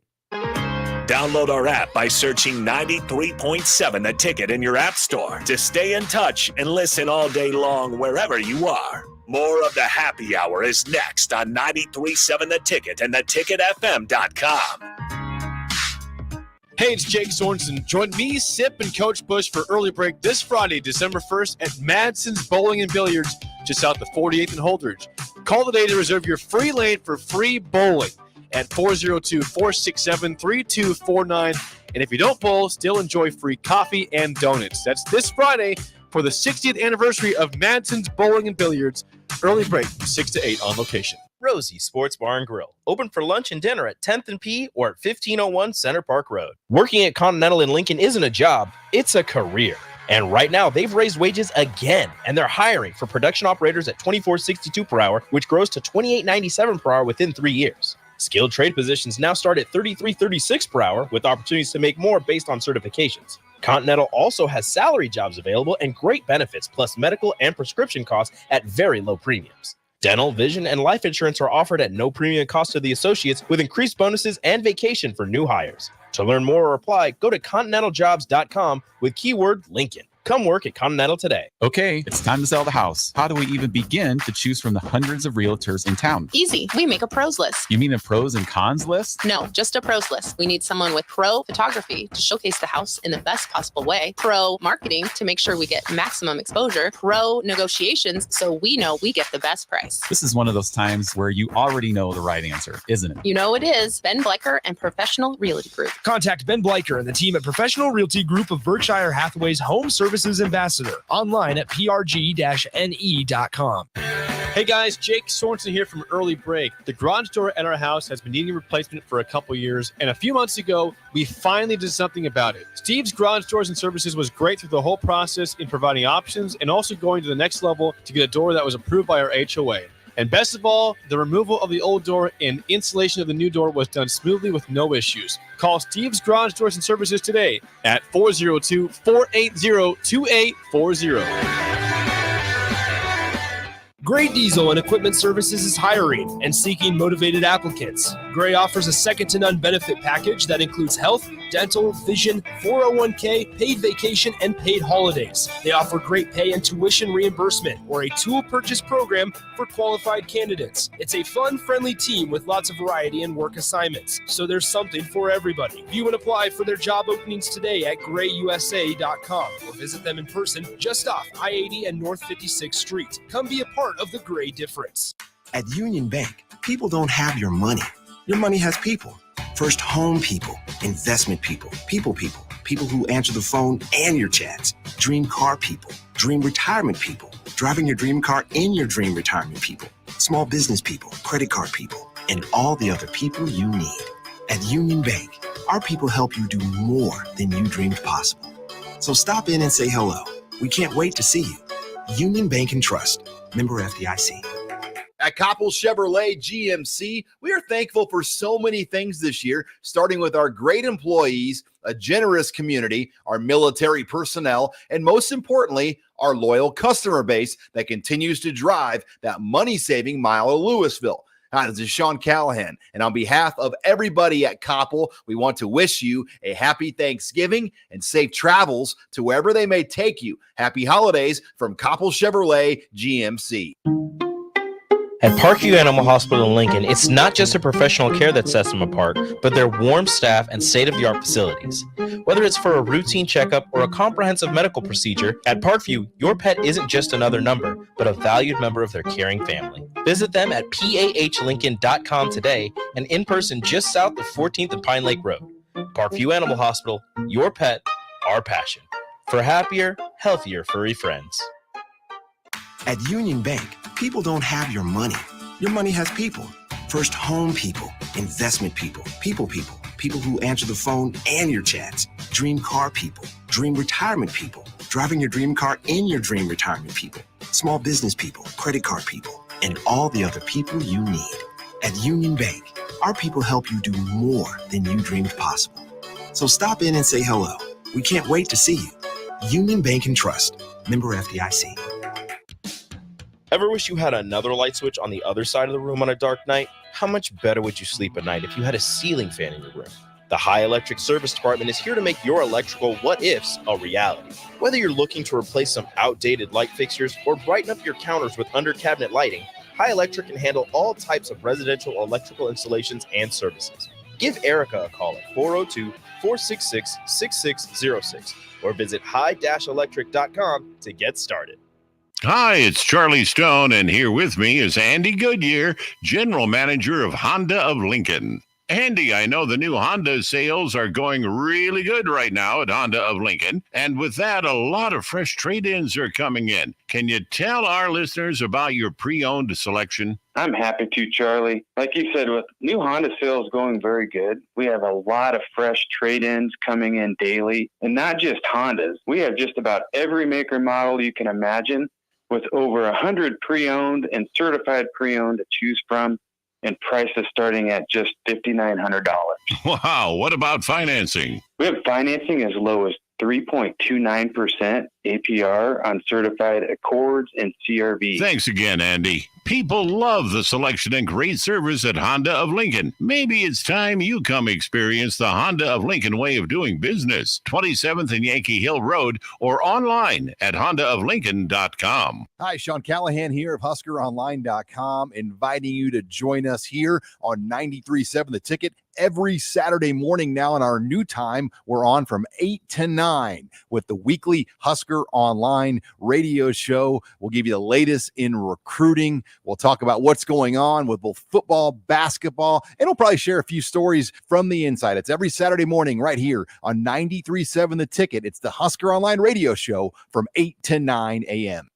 F: Download our app by searching 93.7 The Ticket in your app store to stay in touch and listen all day long wherever you are. More of the happy hour is next on 93.7 The Ticket and theticketfm.com.
A: Hey, it's Jake Sorensen. Join me, Sip, and Coach Bush for Early Break this Friday, December 1st at Madsen's Bowling and Billiards, just south of 48th and Holdridge. Call today to reserve your free lane for free bowling at 402-467-3249. And if you don't bowl, still enjoy free coffee and donuts. That's this Friday for the 60th anniversary of Madsen's Bowling and Billiards. Early Break, 6 to 8 on location.
P: Rosie Sports Bar and Grill, open for lunch and dinner at 10th and P or at 1501 Center Park Road. Working at Continental in Lincoln isn't a job, it's a career. And right now, they've raised wages again, and they're hiring for production operators at $24.62 per hour, which grows to $28.97 per hour within 3 years. Skilled trade positions now start at $33.36 per hour, with opportunities to make more based on certifications. Continental also has salary jobs available and great benefits, plus medical and prescription costs at very low premiums. Dental, vision, and life insurance are offered at no premium cost to the associates, with increased bonuses and vacation for new hires. To learn more or apply, go to continentaljobs.com with keyword Lincoln. Come work at Continental today.
S: Okay, it's time to sell the house. How do we even begin to choose from the hundreds of realtors in town?
T: Easy. We make a pros list.
S: You mean a pros and cons list?
T: No, just a pros list. We need someone with pro photography to showcase the house in the best possible way, pro marketing to make sure we get maximum exposure, pro negotiations so we know we get the best price.
S: This is one of those times where you already know the right answer, isn't it?
T: You know it is. Ben Bleicher and Professional Realty Group.
Q: Contact Ben Bleicher and the team at Professional Realty Group of Berkshire Hathaway's Home Services Ambassador. Online at prg-ne.com.
A: Hey guys, Jake Sorensen here from Early Break. The garage door at our house has been needing replacement for a couple years, and a few months ago, we finally did something about it. Steve's Garage Doors and Services was great through the whole process in providing options and also going to the next level to get a door that was approved by our HOA. And best of all, the removal of the old door and installation of the new door was done smoothly with no issues. Call Steve's Garage Doors and Services today at 402-480-2840.
Q: Gray Diesel and Equipment Services is hiring and seeking motivated applicants. Gray offers a second-to-none benefit package that includes health, dental, vision, 401k, paid vacation, and paid holidays. They offer great pay and tuition reimbursement or a tool purchase program for qualified candidates. It's a fun, friendly team with lots of variety and work assignments, so there's something for everybody. View and apply for their job openings today at grayusa.com or visit them in person just off I-80 and North 56th Street. Come be a part of the Gray difference.
U: At Union Bank, people don't have your money. Your money has people. First home people, investment people, people who answer the phone and your chats, dream car people, dream retirement people, driving your dream car in your dream retirement people, small business people, credit card people, and all the other people you need. At Union Bank, our people help you do more than you dreamed possible. So stop in and say hello. We can't wait to see you. Union Bank and Trust. Member FDIC.
V: At Koppel Chevrolet GMC, we are thankful for so many things this year, starting with our great employees, a generous community, our military personnel, and most importantly, our loyal customer base that continues to drive that money-saving mile of Louisville. Hi, this is Sean Callahan, and on behalf of everybody at Koppel, we want to wish you a happy Thanksgiving and safe travels to wherever they may take you. Happy holidays from Koppel Chevrolet GMC.
P: At Parkview Animal Hospital in Lincoln, it's not just a professional care that sets them apart, but their warm staff and state-of-the-art facilities. Whether it's for a routine checkup or a comprehensive medical procedure, at Parkview, your pet isn't just another number, but a valued member of their caring family. Visit them at pahlincoln.com today and in person just south of 14th and Pine Lake Road. Parkview Animal Hospital, your pet, our passion. For happier, healthier furry friends.
U: At Union Bank, people don't have your money. Your money has people. First home people, investment people, people who answer the phone and your chats, dream car people, dream retirement people, driving your dream car in your dream retirement people, small business people, credit card people, and all the other people you need. At Union Bank, our people help you do more than you dreamed possible. So stop in and say hello. We can't wait to see you. Union Bank and Trust. Member FDIC.
P: Ever wish you had another light switch on the other side of the room on a dark night? How much better would you sleep at night if you had a ceiling fan in your room? The High Electric Service Department is here to make your electrical what-ifs a reality. Whether you're looking to replace some outdated light fixtures or brighten up your counters with under-cabinet lighting, High Electric can handle all types of residential electrical installations and services. Give Erica a call at 402-466-6606 or visit high-electric.com to get started.
B: Hi, it's Charlie Stone, and here with me is Andy Goodyear, General Manager of Honda of Lincoln. Andy, I know the new Honda sales are going really good right now at Honda of Lincoln, and with that, a lot of fresh trade-ins are coming in. Can you tell our listeners about your pre-owned selection?
C: I'm happy to, Charlie. Like you said, with new Honda sales going very good, we have a lot of fresh trade-ins coming in daily, and not just Hondas. We have just about every maker model you can imagine, with over 100 pre-owned and certified pre-owned to choose from, and prices starting at just $5,900.
B: Wow, what about financing?
C: We have financing as low as 3.29% APR on certified Accords and CRV.
B: Thanks again, Andy. People love the selection and great service at Honda of Lincoln. Maybe it's time you come experience the Honda of Lincoln way of doing business. 27th and Yankee Hill Road or online at hondaoflincoln.com.
W: Hi, Sean Callahan here of HuskerOnline.com, inviting you to join us here on 93.7 The Ticket every Saturday morning now in our new time. We're on from 8 to 9 with the weekly Husker Online radio show. We'll give you the latest in recruiting. We'll talk about what's going on with both football, basketball, and we'll probably share a few stories from the inside. It's every Saturday morning right here on 93.7 The Ticket. It's the Husker Online radio show from 8 to 9 a.m.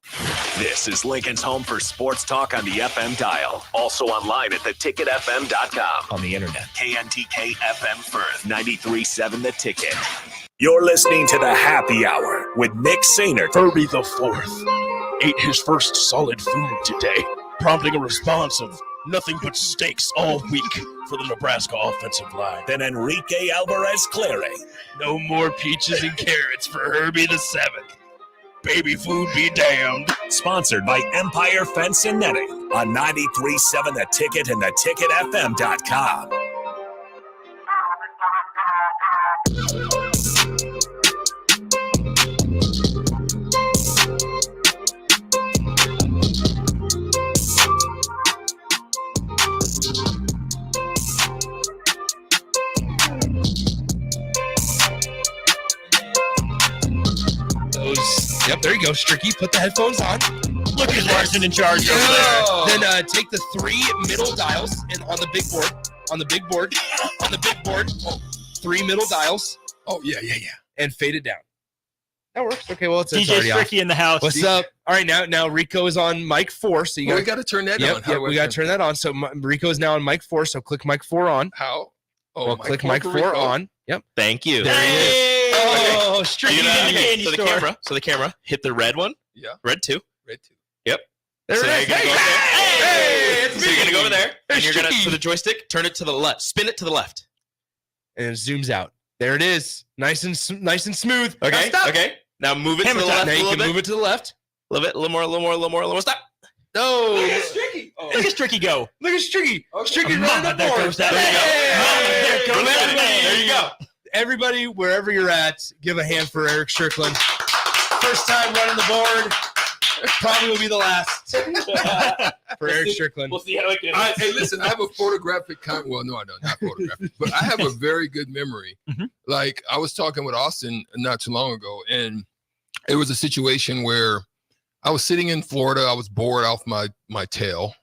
F: This is Lincoln's home for sports talk on the FM dial. Also online at theticketfm.com. On the internet. KNTK FM Firth, 93.7 The Ticket. You're listening to the Happy Hour with Nick Sainert.
X: Herbie the Fourth ate his first solid food today, prompting a response of nothing but steaks all week for the Nebraska offensive line.
F: Then Enrique Alvarez Clary.
X: No more peaches and carrots for Herbie the Seventh. Baby food be damned.
F: Sponsored by Empire Fence and Netting on 93.7 The Ticket and theticketfm.com.
H: Yep, there you go, Stricky. Put the headphones on.
X: Look at Larson in charge over there.
H: Then take the 3 middle dials and on the big board. On the big board. 3 middle dials.
X: Oh, yeah.
H: And fade it down. That works. Okay, well, it's
N: DJ
H: already
N: Stricky
H: off.
N: in the house.
H: What's up? All right, now Rico is on mic 4. So
X: we got to turn that on.
H: Yeah, we got to turn that on. So Rico is now on mic 4. So click mic 4 on.
X: How? Oh,
H: well, click mic 4 on. Yep.
P: Thank you.
H: There he is.
N: Oh, Stricky in the candy store.
P: So the camera, hit the red one.
X: Yeah.
P: Red 2. Yep.
H: There
P: so
H: it is.
P: You're gonna go over there.
H: Hey, it's
P: so you're gonna go over there,
H: Hey,
P: and you're gonna
H: Stricky.
P: for the joystick, turn it to the left, spin it to the left,
H: and it zooms out. There it is, nice and smooth.
P: Okay.
H: Now stop.
P: Okay. Now move it
H: Hammer
P: to the
H: time.
P: left.
H: Now you can move it to the left.
P: A little bit, a little more. Stop.
H: No.
X: Look at Stricky.
N: Oh. Look at Stricky go.
H: Look at Stricky. Stricky
N: Mama,
H: running the
N: there
H: board.
N: goes that
H: Hey.
N: man. Mama, there goes that man.
P: There you go.
H: Everybody, wherever you're at, give a hand for Eric Strickland. First time running the board. Probably will be the last for Eric Strickland.
P: We'll see how it goes.
G: Hey, listen, I have a photographic well, no, I don't, not photographic, but I have a very good memory. Like, I was talking with Austin not too long ago, and it was a situation where I was sitting in Florida. I was bored off my tail.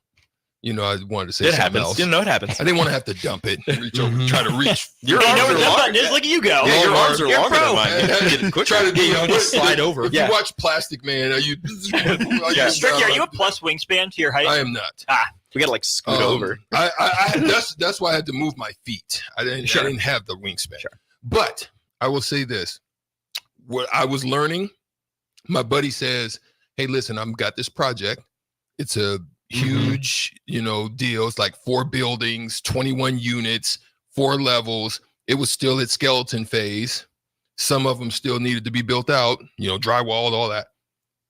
G: You know, I wanted to say
I: It
G: something
I: happens.
G: else.
I: You know, it happens.
G: I didn't want to have to dump it, reach over, try to reach.
P: Your arms are longer. Look at you go.
I: Yeah, your arms are
P: You're
I: longer
P: pro.
I: than mine. You get it quicker.
G: Try to do
H: you just slide over.
G: If you watch Plastic Man, are you?
N: Stricky, are you a plus wingspan to your height?
G: I am not.
I: We gotta like scoot over.
G: That's why I had to move my feet. I didn't have the wingspan. Sure. But I will say this: what I was learning, my buddy says, "Hey, listen, I've got this project. It's a huge, deal. It's like 4 buildings, 21 units, 4 levels. It was still at skeleton phase. Some of them still needed to be built out, drywalled, all that.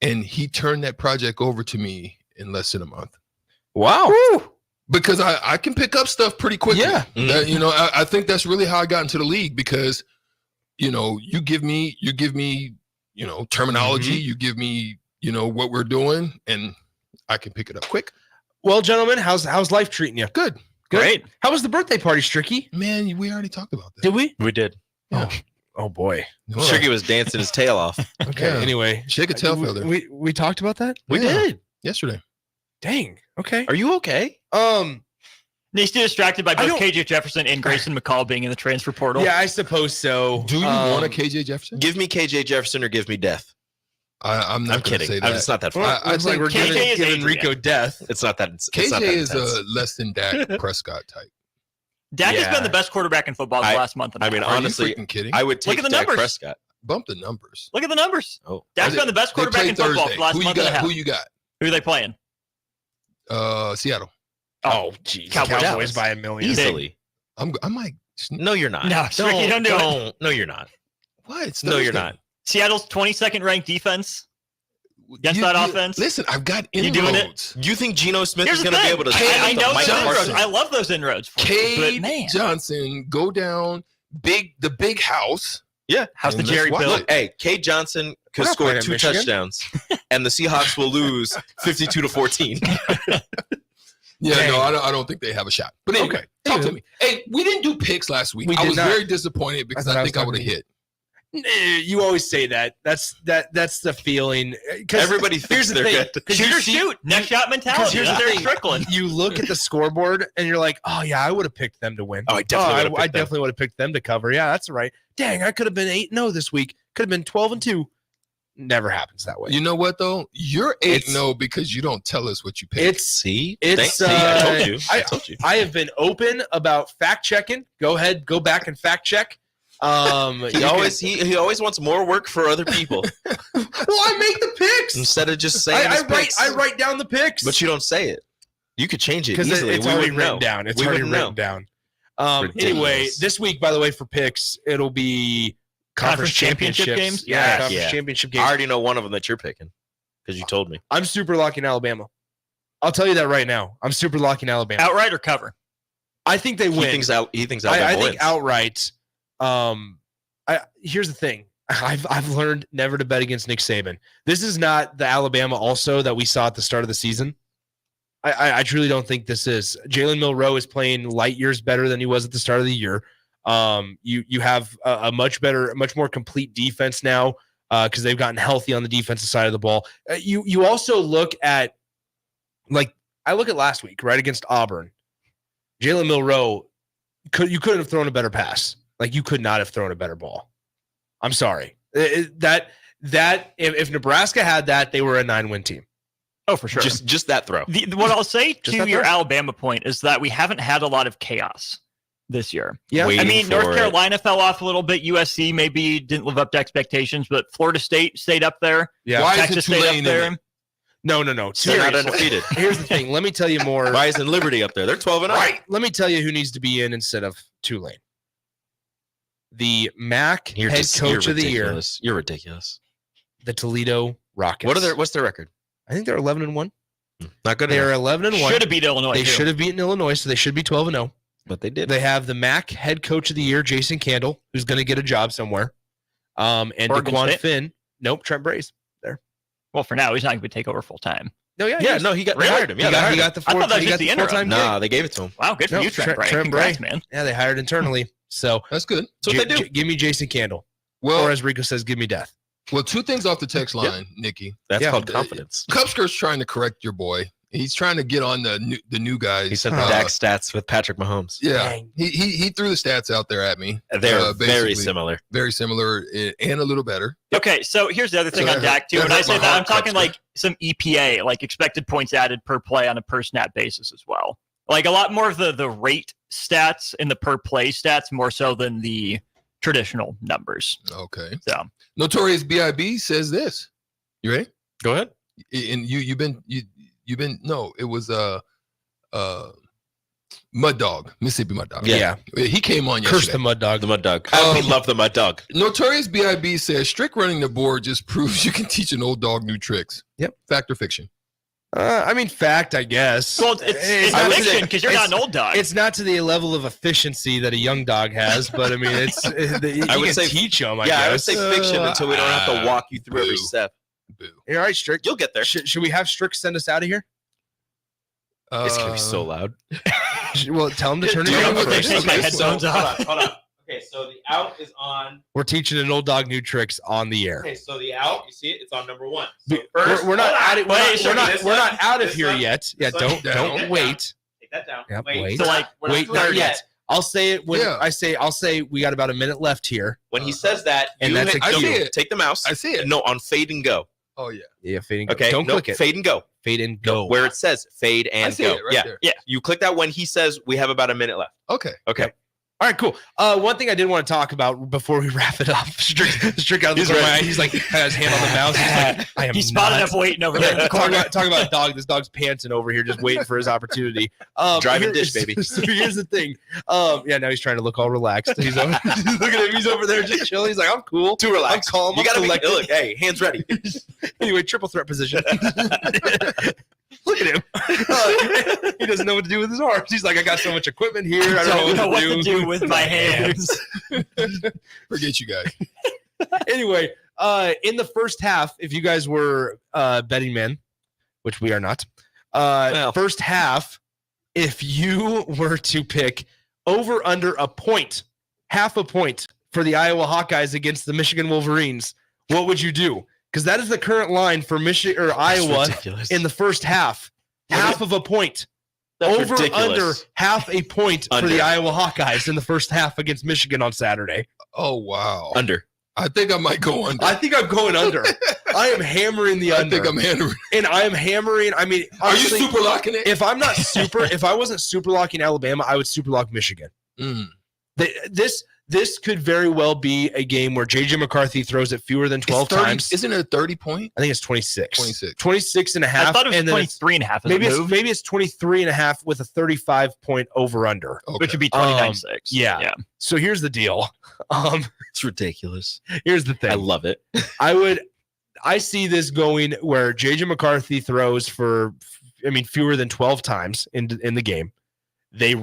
G: And he turned that project over to me in less than a month.
I: Wow.
G: Woo! Because I can pick up stuff pretty quickly.
I: Yeah.
G: I think that's really how I got into the league because, you give me, terminology, you give me, what we're doing, and I can pick it up quick.
H: Well, gentlemen, how's life treating you?
G: Good.
H: Great. How was the birthday party, Stricky?
G: Man, we already talked about that.
H: Did we?
I: We did.
G: Yeah.
H: Oh boy.
I: Tricky was dancing his tail off.
H: Okay.
G: Yeah.
H: Anyway,
G: Shake a tail feather.
H: We talked about that.
I: We did
G: yesterday.
H: Dang. Okay.
I: Are you okay?
N: He's too distracted by both KJ Jefferson and Grayson McCall being in the transfer portal.
H: Yeah, I suppose so.
G: Do you want a KJ Jefferson?
I: Give me KJ Jefferson or give me death.
G: I'm not
I: kidding.
G: Say that.
I: It's not that far.
H: I think we're giving Rico death.
I: It's not that. It's
G: KJ
I: not that
G: is
I: intense.
G: a less than Dak Prescott type.
N: Dak has been the best quarterback in football the last month. And a half.
I: Honestly,
G: kidding?
I: I would take
N: Look at the
I: Dak
N: numbers.
I: Prescott.
G: Bump the numbers.
N: Look at the numbers.
I: Oh,
N: Dak's been the best quarterback in football for the last month and a half.
G: Who you got?
N: Who are they playing?
G: Seattle.
H: Oh, geez. Cowboys by a million.
I: Easily.
G: I'm like,
I: no, you're not.
N: No, Ricky, don't do it.
I: No, you're not.
G: What? It's
I: No, you're
G: Thursday.
I: not.
N: Seattle's 22nd ranked defense. Against that offense.
G: Listen, I've got
N: You doing it?
G: inroads.
I: You think Geno Smith
N: Here's
I: is
N: the
I: going to be
N: thing.
I: able to?
N: I know
I: Mike
N: those inroads.
I: Parsons?
N: I love those inroads.
G: Cade
N: But man,
G: Johnson, go down, the big house.
I: Yeah.
N: how's the
G: And
N: Jerry
G: let's
N: Bill?
G: watch
I: Look, hey, Cade Johnson could
H: We're not
I: score
H: playing in
I: 2
H: Michigan.
I: touchdowns, and the Seahawks will lose 52-14.
G: Yeah,
H: Dang.
G: no, I don't think they have a shot. But anyway,
H: Okay.
G: talk to me. Hey, we didn't do picks last week.
H: We
G: I
H: did
G: was
H: not.
G: very disappointed because
H: I thought
G: I
H: I
G: think
H: was
G: I would have
H: talking
G: hit.
H: You always say that. That's the feeling.
I: Everybody thinks
H: the
I: they're
H: thing.
I: good.
H: 'Cause
N: Shoot
H: you
N: or
H: see-
N: shoot. Next shot mentality.
H: here's
N: That's
H: the
N: Eric
H: thing.
N: Strickland.
H: You look at the scoreboard and you're like, oh yeah, I would have picked them to win.
I: Oh, I definitely would've
H: I
I: picked them.
H: definitely would have picked them to cover. Yeah, that's right. Dang, I could have been 8-0 this week. Could have been 12-2. Never happens that way.
G: You know what though? You're
H: It's-
G: 8-0 because you don't tell us what you picked.
H: It's
I: See,
H: It's
I: I told you. I told you.
H: I have been open about fact checking. Go ahead, go back and fact check.
I: He always wants more work for other people
H: Well, I make the picks.
I: instead of just saying his picks.
H: I write down the picks.
I: But you don't say it. You could change it
H: because
I: easily.
H: it's
I: We
H: already
I: wouldn't
H: written
I: know.
H: down. It's
I: We
H: already
I: wouldn't
H: written
I: know.
H: down. Anyway,
I: Ridiculous.
H: this week, by the way, for picks, it'll be conference championship games.
I: Yeah,
H: conference
I: yeah.
H: championship
I: I
H: games.
I: already know one of them that you're picking because you told me.
H: I'm super locking Alabama. I'll tell you that right now. I'm super locking Alabama.
N: Outright or cover?
H: I think they win.
I: He thinks Alabama
H: I think
I: wins.
H: outright. Here's the thing. I've learned never to bet against Nick Saban. This is not the Alabama also that we saw at the start of the season. I truly don't think this is. Jalen Milroe is playing light years better than he was at the start of the year. You have a much more complete defense now because they've gotten healthy on the defensive side of the ball. You also look at I look at last week right against Auburn. Jalen Milroe couldn't have thrown a better pass. You could not have thrown a better ball. I'm sorry. That if Nebraska had that, they were a 9-win team.
N: Oh, for sure.
I: Just that throw.
N: What I'll say
H: Just
N: to
H: that
N: your
H: throw.
N: Alabama point is that we haven't had a lot of chaos this year.
H: Yeah.
N: I mean, North
I: for it.
N: Carolina fell off a little bit. USC maybe didn't live up to expectations, but Florida State stayed up there.
H: Yeah.
G: Why is it
N: Texas stayed
G: Tulane
N: up there.
G: in it?
H: No.
I: They're not
H: Seriously.
I: undefeated.
H: Here's the thing. Let me tell you more.
I: Why isn't Liberty up there? They're 12-0.
H: Right. Let me tell you who needs to be in instead of Tulane. The MAC
I: You're
H: head coach of the year,
I: ridiculous. You're ridiculous.
H: the Toledo Rockets.
I: What's their record?
H: I think they're 11-1.
I: Not good
H: They are
I: enough.
H: 11-1.
N: Should have beat Illinois.
H: They
N: too.
H: should have beaten Illinois, so they should be 12-0.
I: But they did.
H: They have the MAC head coach of the year, Jason Candle, who's going to get a job somewhere. And
N: Oregon
H: DeQuan
N: State?
H: Finn. Nope, Trent Brace. There.
N: Well, for now, he's not going to take over full time.
I: No,
H: he
I: got they hired him. Yeah,
H: he got the
N: I thought that was just the interim.
H: full-time
I: Nah,
H: gig.
I: they gave it to him.
N: Wow, good for you, Trent Bray. Congrats, man.
H: Yeah, they hired internally. So
G: that's good.
I: So what they do.
H: Give me Jason Candle.
G: Well,
H: or as Rico says, give me death.
G: Well, two things off the text line, Nikki.
I: That's called confidence.
G: Cupskirt's trying to correct your boy. He's trying to get on the new guys.
I: He said the Dak stats with Patrick Mahomes.
G: Yeah, he threw the stats out there at me.
I: They're very similar.
G: Very similar and a little better.
N: Okay, so here's the other thing on Dak, too. When I say that, I'm talking like some EPA, like expected points added per play on a per snap basis as well. Like a lot more of the rate stats and the per play stats more so than the traditional numbers.
G: Okay.
N: So
G: Notorious B.I.B. says this. You ready?
I: Go ahead.
G: And you've been no, it was Mud Dog, Mississippi Mud Dog.
H: Yeah.
G: He came on yesterday.
H: Curse the Mud Dog.
I: The Mud Dog. We love the Mud Dog.
G: Notorious B.I.B. says strict running the board just proves you can teach an old dog new tricks.
H: Yep.
G: Fact or fiction?
H: I mean, fact, I guess.
N: Well, it's fiction because you're not an old dog.
H: It's not to the level of efficiency that a young dog has, but I mean, I would say teach them. I guess.
I: I would say fiction until we don't have to walk you through every step.
H: All right, Strick.
I: You'll get there.
H: Should we have Strick send us out of here?
I: It's gonna be so loud.
H: Well, tell him to turn it on first.
I: Hold on. Okay, so the out is on.
H: We're teaching an old dog new tricks on the air.
I: Okay, so the out, you see it? It's on number 1. So
H: We're not out of we're not out of
I: This
H: here
I: one.
H: yet. Yeah,
I: This one.
H: don't wait.
I: Take that down.
H: Yep,
I: Wait.
H: wait.
I: So like, we're
H: Wait,
I: not
H: not
I: there
H: yet. I'll say it when I'll say we got about a minute left here.
I: When he says that,
H: And that's a
I: I
H: cue.
I: see it. Take the mouse.
G: I see it.
I: No, on fade and go.
G: Oh yeah.
H: Yeah, fade and go.
I: Okay.
H: Don't click it.
I: Fade and go.
H: Fade and go.
I: Where it says fade and
G: see
I: go.
G: it right there.
I: Yeah. You click that when he says we have about a minute left.
G: Okay.
I: Okay.
H: All right, cool. One thing I did want to talk about before we wrap it up. Strick out of the corner of my eye. He's like, had his hand on the mouse. He's like, I am
N: He's spotted
H: not.
N: up waiting over there in the corner.
H: Talk about a dog. This dog's pantsing over here, just waiting for his opportunity.
I: Driving dish, baby.
H: So here's the thing. Yeah, now he's trying to look all relaxed. He's over, look at him. He's over there just chilling. He's like, I'm cool.
I: Too relaxed.
H: I'm calm.
I: You gotta
H: I'm
I: be,
H: collected.
I: look, hey, hands ready.
H: Anyway, triple threat position. Look at him. He doesn't know what to do with his arms. He's like, I got so much equipment here. I don't know what to do
N: with my hands.
G: Forget you guys.
H: Anyway, in the first half, if you guys were betting men, which we are not, first half, if you were to pick over under a point, half a point for the Iowa Hawkeyes against the Michigan Wolverines, what would you do? Because that is the current line for Michigan or Iowa
I: ridiculous.
H: in the first half. Half of a point.
I: That's
H: over
I: ridiculous.
H: under half a point for the Iowa Hawkeyes in the first half against Michigan on Saturday.
G: Oh wow.
I: Under.
G: I think I might go under.
H: I think I'm going under. I am hammering the under.
G: I think I'm hammering.
H: And I am hammering. I mean, honestly,
G: are you super locking it?
H: If I wasn't super locking Alabama, I would super lock Michigan. This could very well be a game where J.J. McCarthy throws it fewer than 12 times.
G: Isn't it a 30 point?
H: I think it's 26.
G: 26
H: and a half.
N: I thought it was
H: and then
N: 23 and a half.
H: Maybe it's 23 and a half with a 35-point over-under.
G: Okay.
N: Which would be 29-6.
H: Yeah. So here's the deal.
I: It's ridiculous.
H: Here's the thing.
I: I love it.
H: I see this going where J.J. McCarthy throws for, fewer than 12 times in the game. They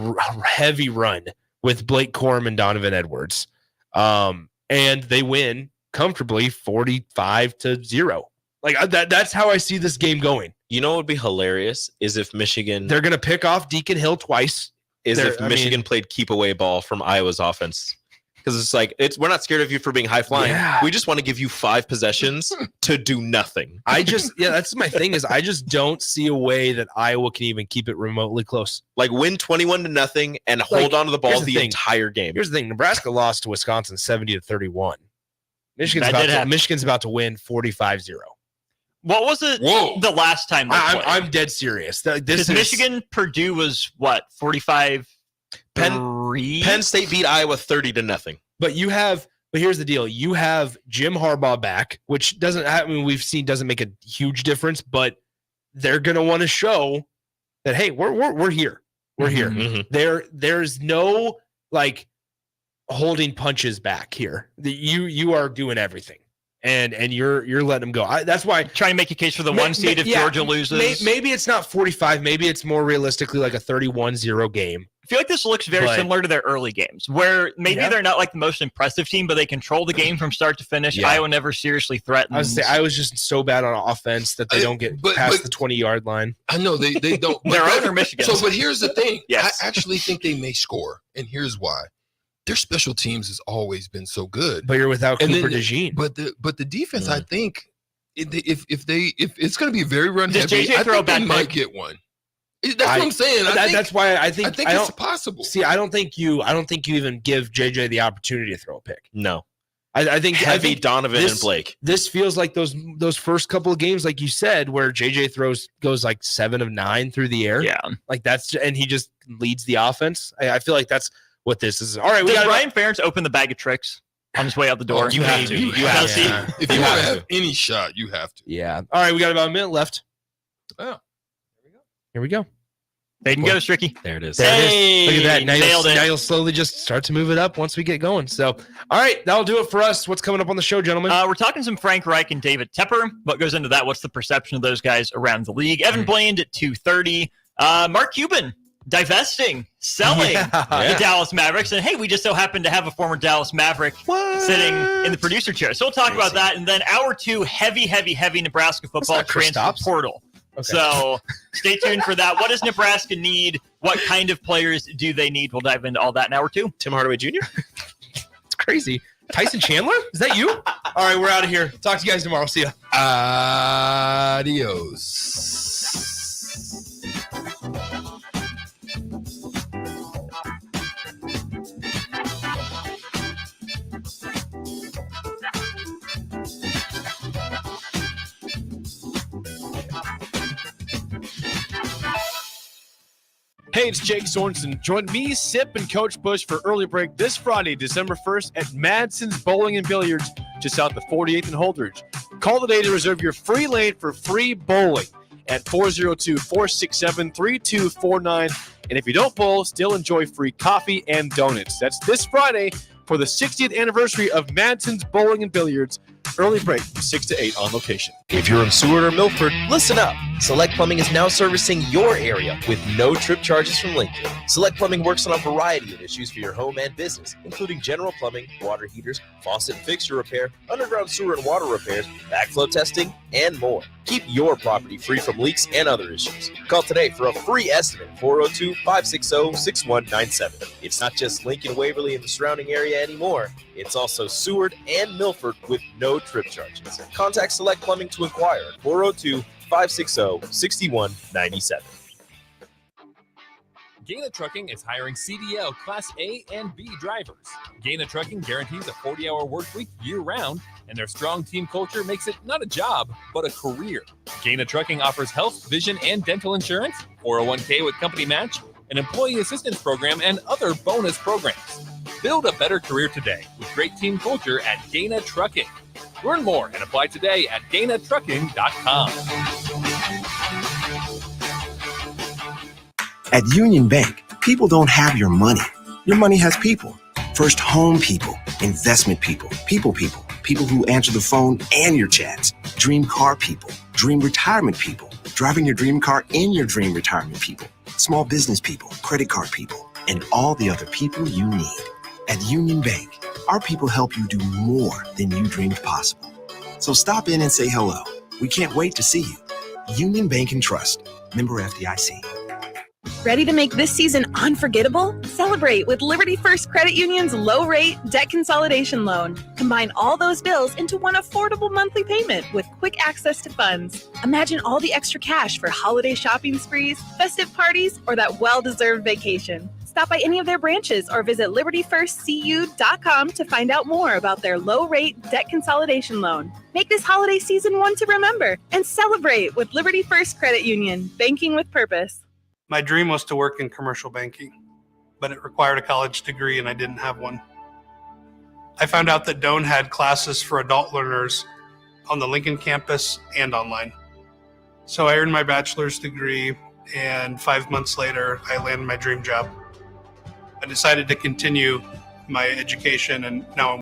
H: heavy run with Blake Corum and Donovan Edwards. And they win comfortably 45-0. Like that's how I see this game going.
I: You know what would be hilarious is if Michigan
H: They're going to pick off Deacon Hill twice.
I: If Michigan played keep away ball from Iowa's offense. Because it's like we're not scared of you for being high flying.
H: Yeah.
I: We just want to give you 5 possessions to do nothing.
H: That's my thing is I just don't see a way that Iowa can even keep it remotely close.
I: Like win 21-0 and hold on to the ball the entire game.
H: Here's the thing: Nebraska lost to Wisconsin 70-31. Michigan's about to win 45-0.
N: What was it the last time they played?
H: I'm dead serious.
N: Michigan Purdue was what 45.
I: Penn State beat Iowa 30-0.
H: But here's the deal: you have Jim Harbaugh back, which we've seen doesn't make a huge difference, but they're gonna want to show that hey, we're here, we're here.
I: Mm-hmm.
H: There's no like holding punches back here. You are doing everything. And you're letting them go. That's why
N: trying to make a case for the 1 seed if Georgia loses.
H: Maybe it's not 45. Maybe it's more realistically like a 31-0 game
N: feel like this looks very similar to their early games, where maybe they're not like the most impressive team, but they control the game from start to finish. Iowa never seriously threatens.
H: I was just so bad on offense that they don't get past the 20-yard line.
G: I know they don't.
N: They're under Michigan.
G: So, but here's the thing.
N: Yes.
G: I actually think they may score, and here's why. Their special teams has always been so good.
H: But you're without Cooper DeJean.
G: But the defense, I think, if it's going to be very run
N: Does
G: heavy,
N: JJ
G: I
N: throw
G: think
N: a
G: they
N: bad
G: might
N: pick?
G: get one. That's what I'm saying.
H: That's why I think
G: it's possible.
H: See, I don't think you even give JJ the opportunity to throw a pick.
I: No.
H: I think
I: heavy Donovan and Blake.
H: This feels like those first couple of games, like you said, where JJ goes like 7 of 9 through the air.
N: Yeah,
H: like and he just leads the offense. I feel like that's what this is. All right,
N: Does Ryan Ferentz open the bag of tricks on his way out the door?
G: Oh, you have to. You have to. If you want to have any shot, you have to.
H: Yeah. All right, we got about a minute left.
G: Oh,
H: here we go.
N: They can go, Stricky.
I: There it is.
H: There it is. Look at that. Now
N: Nailed
H: you'll slowly just start to move it up once we get going. So, all right, that'll do it for us. What's coming up on the show, gentlemen?
N: We're talking some Frank Reich and David Tepper. What goes into that? What's the perception of those guys around the league? Evan Bland at 2:30. Mark Cuban selling the Dallas Mavericks. And hey, we just so happen to have a former Dallas Maverick sitting in the producer chair. So we'll talk about that. And then hour 2, heavy Nebraska football transfer portal.
H: Okay.
N: So stay tuned for that. What does Nebraska need? What kind of players do they need? We'll dive into all that in hour 2.
I: Tim Hardaway Jr.?
H: It's crazy. Tyson Chandler? Is that you? All right, we're out of here. Talk to you guys tomorrow. See ya.
G: Adios.
A: Hey, it's Jake Sorensen. Join me, Sip, and Coach Bush for Early Break this Friday, December 1st at Madsen's Bowling and Billiards, just south of 48th and Holdridge. Call today to reserve your free lane for free bowling at 402-467-3249. And if you don't bowl, still enjoy free coffee and donuts. That's this Friday for the 60th anniversary of Madsen's Bowling and Billiards. Early Break from 6 to 8 on location.
P: If you're in Seward or Milford, listen up. Select Plumbing is now servicing your area with no trip charges from Lincoln. Select Plumbing works on a variety of issues for your home and business, including general plumbing, water heaters, faucet and fixture repair, underground sewer and water repairs, backflow testing, and more. Keep your property free from leaks and other issues. Call today for a free estimate, 402-560-6197. It's not just Lincoln, Waverly, and the surrounding area anymore. It's also Seward and Milford with no trip charges. Contact Select Plumbing to inquire at 402-560-6197.
M: Gaina Trucking is hiring CDL Class A and B drivers. Gaina Trucking guarantees a 40-hour work week year-round, and their strong team culture makes it not a job, but a career. Gaina Trucking offers health, vision, and dental insurance, 401k with company match, an employee assistance program, and other bonus programs. Build a better career today with great team culture at Gaina Trucking. Learn more and apply today at GainaTrucking.com.
U: At Union Bank, people don't have your money. Your money has people. First home people, investment people, people who answer the phone and your chats, dream car people, dream retirement people, driving your dream car in your dream retirement people, small business people, credit card people, and all the other people you need. At Union Bank, our people help you do more than you dreamed possible. So stop in and say hello. We can't wait to see you. Union Bank and Trust. Member FDIC.
D: Ready to make this season unforgettable? Celebrate with Liberty First Credit Union's low-rate debt consolidation loan. Combine all those bills into one affordable monthly payment with quick access to funds. Imagine all the extra cash for holiday shopping sprees, festive parties, or that well-deserved vacation. Stop by any of their branches or visit libertyfirstcu.com to find out more about their low-rate debt consolidation loan. Make this holiday season one to remember and celebrate with Liberty First Credit Union, banking with purpose.
O: My dream was to work in commercial banking, but it required a college degree and I didn't have one. I found out that Doane had classes for adult learners on the Lincoln campus and online. So I earned my bachelor's degree, and 5 months later, I landed my dream job. I decided to continue my education, and now I'm